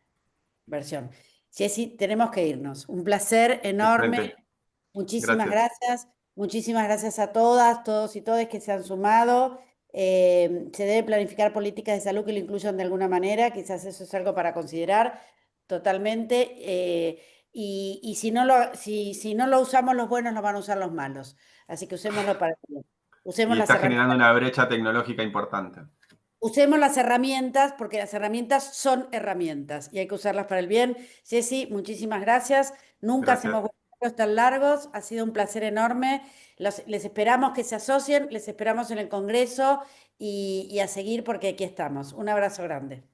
versión. Jessy, tenemos que irnos. Un placer enorme. Excelente. Muchísimas Gracias. gracias. Muchísimas gracias a todas, todos y todas que se han sumado. Se debe planificar políticas de salud que lo incluyan de alguna manera. Quizás eso es algo para considerar totalmente. Y si no lo usamos los buenos, lo van a usar los malos. Así que usémoslo para el bien. Usemos Y las está herramientas. generando una brecha tecnológica importante. Usemos las herramientas porque las herramientas son herramientas y hay que usarlas para el bien. Jessy, muchísimas gracias. Nunca hacemos Gracias. webinarios tan largos. Ha sido un placer enorme. Les esperamos que se asocien, les esperamos en el Congreso y a seguir porque aquí estamos. Un abrazo grande.